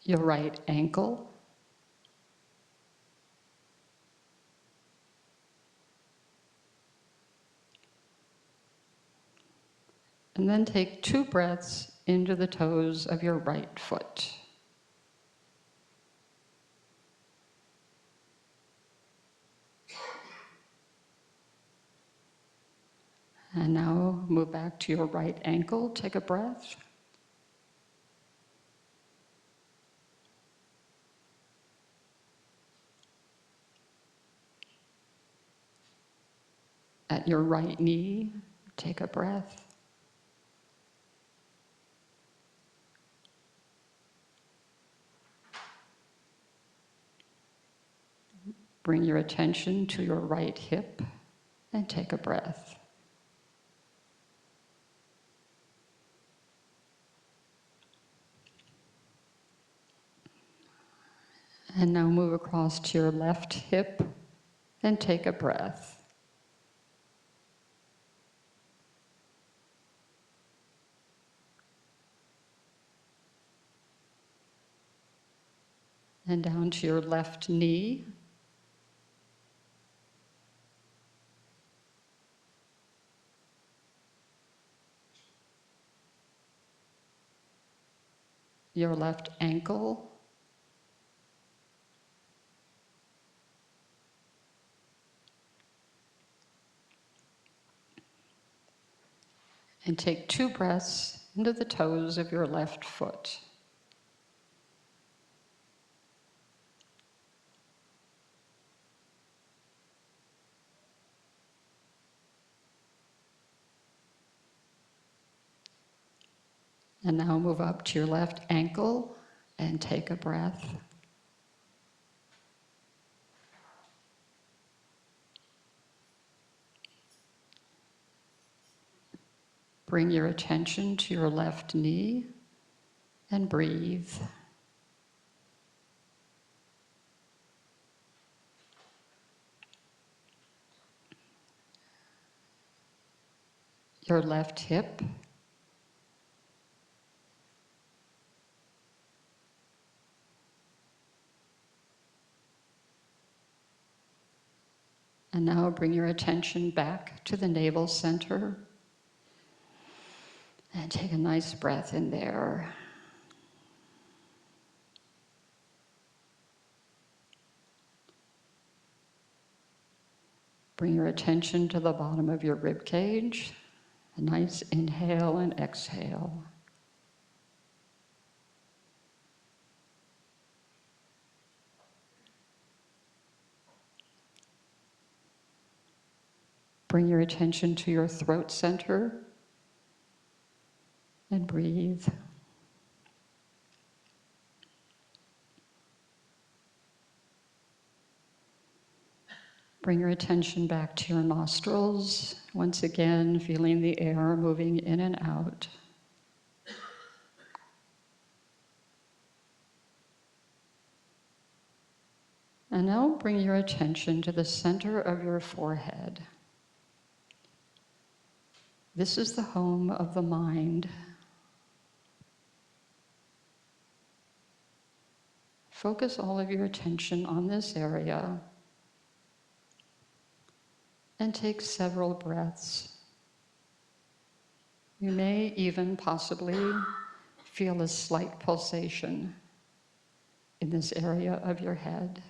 Your right ankle. And then take 2 breaths into the toes of your right foot. And now move back to your right ankle, take a breath. At your right knee, take a breath. Bring your attention to your right hip and take a breath. And now move across to your left hip and take a breath. And down to your left knee. your left ankle, and take 2 breaths into the toes of your left foot. And now move up to your left ankle and take a breath. Bring your attention to your left knee and breathe. Your left hip, and now bring your attention back to the navel center and take a nice breath in there. Bring your attention to the bottom of your rib cage. A nice inhale and exhale. Bring your attention to your throat center and breathe. Bring your attention back to your nostrils, once again feeling the air moving in and out. And now bring your attention to the center of your forehead. This is the home of the mind. Focus all of your attention on this area and take several breaths. You may even possibly feel a slight pulsation in this area of your head.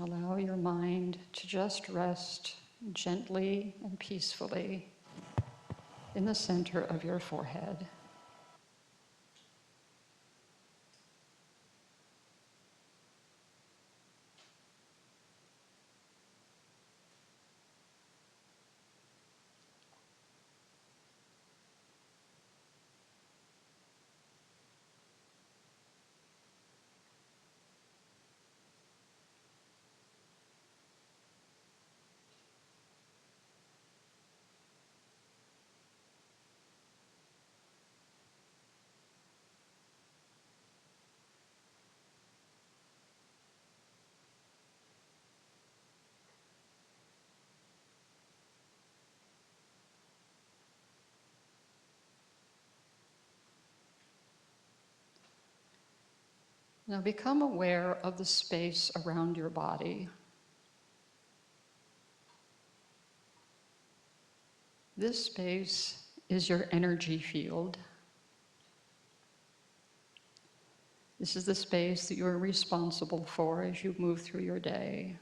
Allow your mind to just rest gently and peacefully in the center of your forehead. Now become aware of the space around your body. This space is your energy field. This is the space that you're responsible for as you move through your day.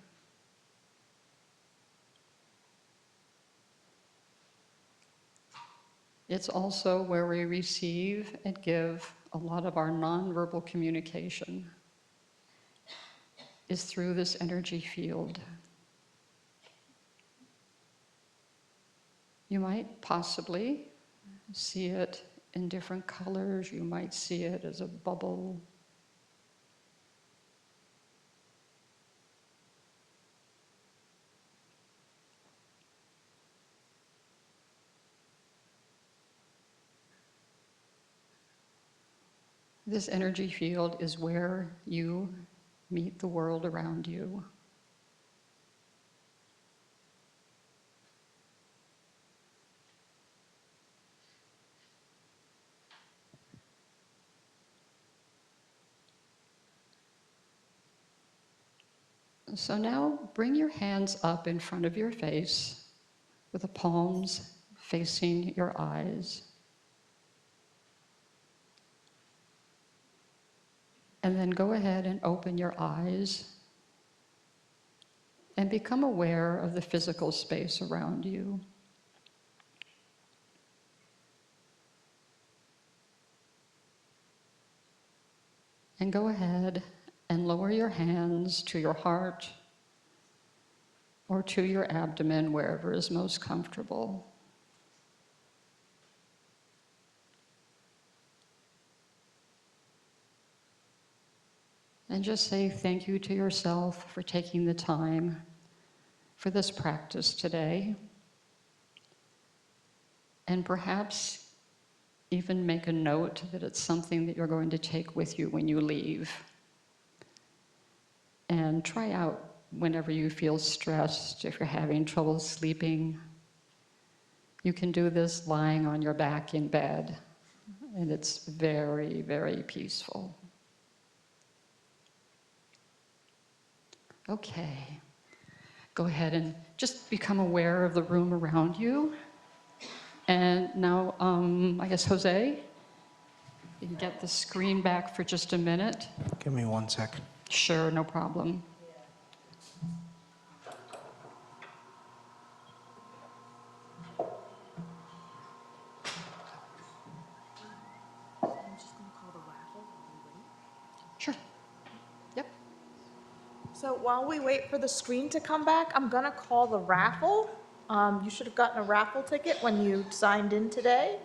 It's also where we receive and give a lot of our nonverbal communication, is through this energy field. You might possibly see it in different colors. You might see it as a bubble. This energy field is where you meet the world around you. So now bring your hands up in front of your face with the palms facing your eyes. And then go ahead and open your eyes and become aware of the physical space around you. And go ahead and lower your hands to your heart or to your abdomen, wherever is most comfortable. And just say thank you to yourself for taking the time for this practice today. And perhaps even make a note that it's something that you're going to take with you when you leave. And try out whenever you feel stressed, if you're having trouble sleeping. You can do this lying on your back in bed, and it's very, very peaceful. Okay, go ahead and just become aware of the room around you. And now, I guess, Jose, you can get the screen back for just a minute. Give me 1 second. Sure, no problem. Sure. Yep. So while we wait for the screen to come back, I'm gonna call the raffle. You should have gotten a raffle ticket when you signed in today.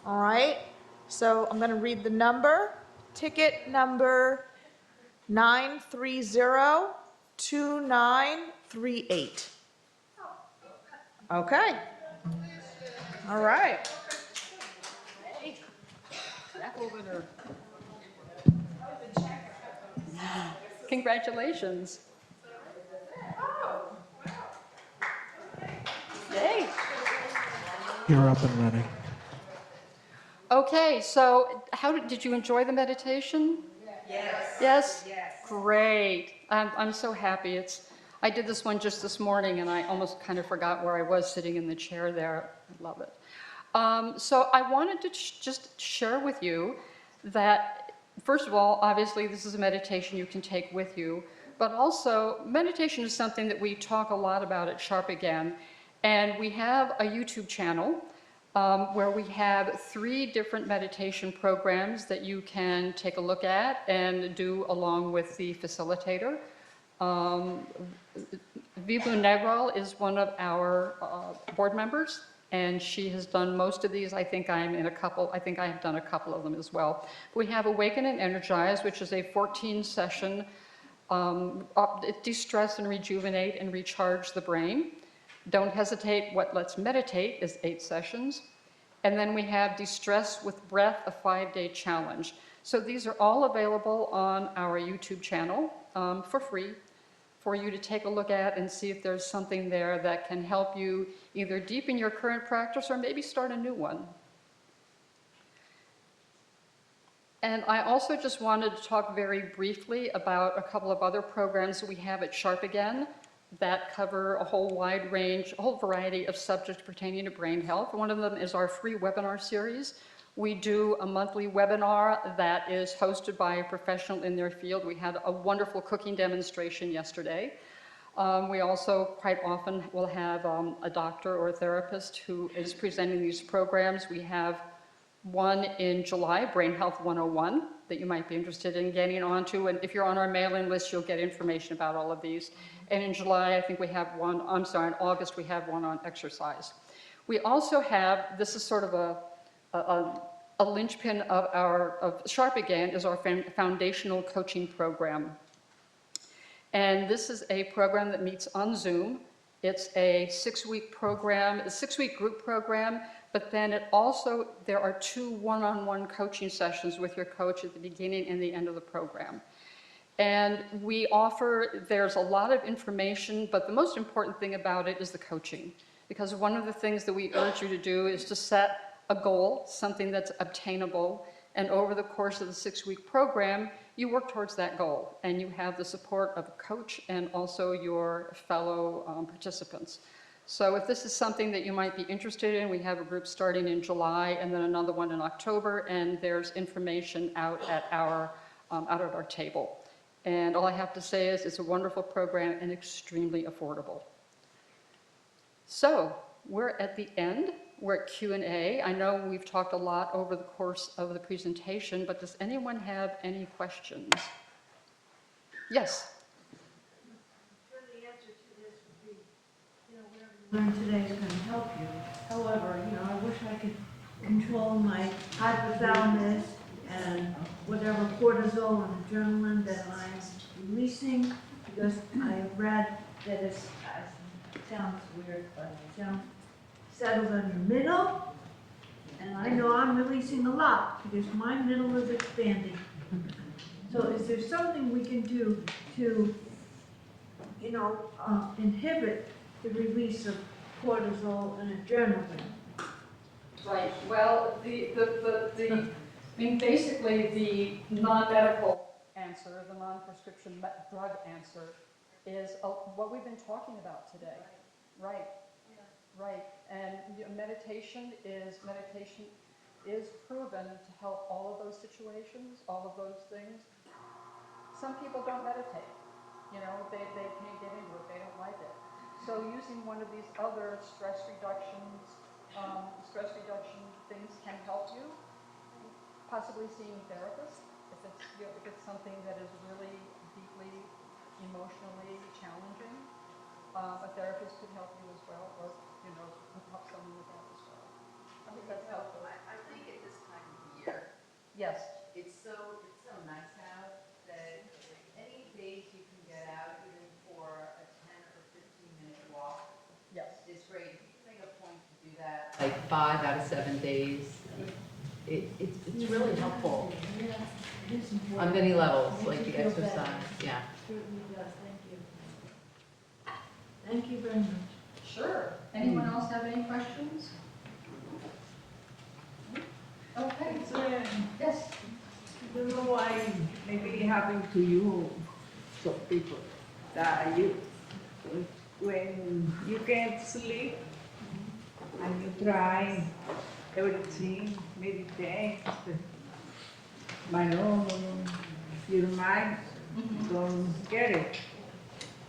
All right, so I'm gonna read the number. Ticket number 9302938. Okay. All right. Raffle winner. Congratulations. Yay. You're up and running. Okay, so did you enjoy the meditation? Yes. Yes? Yes. Great. I'm so happy. I did this one just this morning, and I almost kind of forgot where I was sitting in the chair there. I love it. So I wanted to just share with you that, first of all, obviously this is a meditation you can take with you, but also meditation is something that we talk a lot about at Sharp Again, and we have a YouTube channel where we have 3 different meditation programs that you can take a look at and do along with the facilitator. Vibu Negral is one of our board members, and she has done most of these. I think I have done a couple of them as well. We have Awaken and Energize, which is a 14-session de-stress and rejuvenate and recharge the brain. Don't Hesitate, Let's Meditate is 8 sessions. And then we have De-Stress with Breath, a 5-day challenge. So these are all available on our YouTube channel for free for you to take a look at and see if there's something there that can help you either deepen your current practice or maybe start a new one. And I also just wanted to talk very briefly about a couple of other programs that we have at Sharp Again that cover a whole variety of subjects pertaining to brain health. One of them is our free webinar series. We do a monthly webinar that is hosted by a professional in their field. We had a wonderful cooking demonstration yesterday. We also quite often will have a doctor or a therapist who is presenting these programs. We have one in July, Brain Health 101, that you might be interested in getting onto. And if you're on our mailing list, you'll get information about all of these. And in July, I think we have one, in August, we have one on exercise. We also have, this is sort of a linchpin of Sharp Again, is our foundational coaching program. And this is a program that meets on Zoom. It's a 6-week program, a 6-week group program, but then there are 2 one-on-one coaching sessions with your coach at the beginning and the end of the program. And there's a lot of information, but the most important thing about it is the coaching. Because one of the things that we urge you to do is to set a goal, something that's obtainable, and over the course of the 6-week program, you work towards that goal, and you have the support of a coach and also your fellow participants. So if this is something that you might be interested in, we have a group starting in July and then another one in October, and there's information out at our table. And all I have to say is it's a wonderful program and extremely affordable. So we're at the end. We're at Q&A. I know we've talked a lot over the course of the presentation, but does anyone have any questions? Yes? The answer to this would be, whatever you learn today is going to help you. However, I wish I could control my hypothalamus and whatever cortisol and adrenaline that I'm releasing, because I have read that it sounds weird, but it sounds settled on your middle, and I know I'm releasing a lot because my middle is expanding. So is there something we can do to, inhibit the release of cortisol and adrenaline? Right, well, basically the non-medical answer, the non-prescription drug answer is what we've been talking about today. Right, right, and meditation is proven to help all of those situations, all of those things. Some people don't meditate, they can't get into it, they don't like it. So using one of these other stress reduction things can help you. Possibly seeing a therapist if it's something that is really deeply emotionally challenging. A therapist could help you as well, or could help someone with that as well. I think that's helpful. I think at this time of year, Yes. it's so nice out that any days you can get out even for a 10 or 15-minute walk. Yes. It's great. If you can make a point to do that, like 5 out of 7 days, it's really helpful on many levels, like the exercise, yeah. Certainly does, thank you. Thank you very much. Sure. Anyone else have any questions? Okay. Yes. I don't know why maybe it happened to you, some people, that when you can't sleep and you try everything, meditate, but no, your mind don't get it.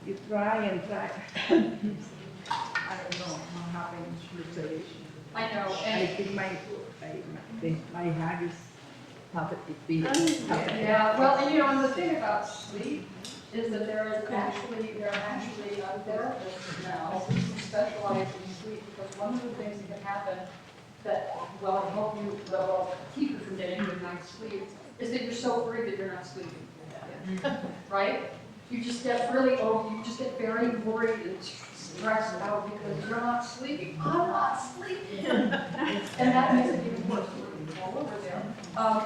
You try and try. I don't know what happens with I know. I think my heart is beating. Yeah, well, and the thing about sleep is that there are actually therapists now who specialize in sleep, because one of the things that can happen that will keep you from getting good night's sleep is that you're so worried that you're not sleeping. Right? You just get very worried and stressed out because you're not sleeping. I'm not sleeping. And that makes it even worse. All over there.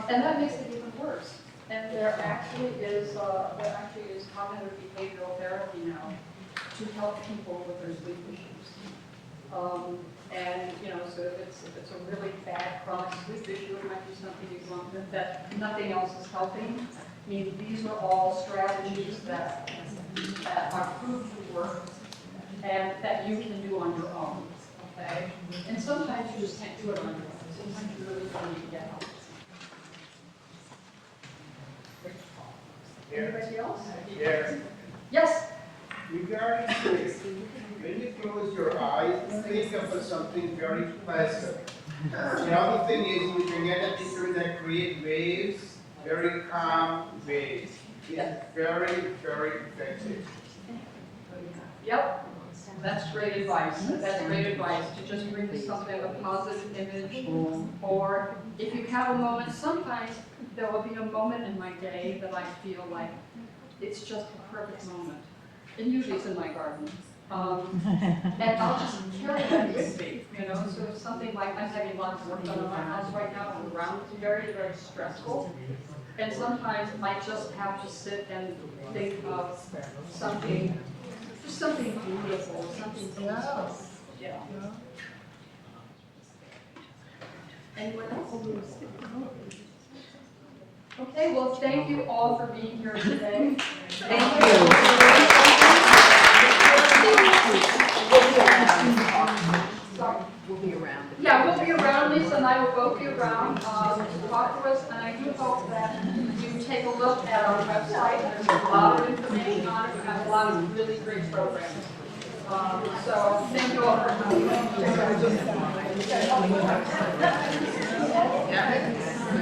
And that makes it even worse. And there actually is cognitive behavioral therapy now to help people with their sleep issues. And so if it's a really bad chronic sleep issue, it might be something you want that nothing else is helping. I mean, these are all strategies that are proved to work and that you can do on your own. Okay? And sometimes you just can't do it on your own. Sometimes you really don't need to get help. Anybody else? Yes. Yes. Regarding sleep, when you close your eyes, think of something very pleasant. The other thing is you can get a picture that create waves, very calm waves. It's very, very effective. Yep. That's great advice. That's great advice, to just bring something, a positive image. Or if you have a moment, sometimes there will be a moment in my day that I feel like it's just a perfect moment. And usually it's in my garden. And I'll just carry that with me, So if something like, I'm having a lot of work done on my house right now, and around it's very, very stressful. And sometimes I just have to sit and think of something, just something beautiful, something peaceful. Yeah. Anyone else? Okay, well, thank you all for being here today. Thank you. Lisa and I will both be around to talk to us, and I do hope that you take a look at our website. There's a lot of information on it. We have a lot of really great programs. So thank you all for coming.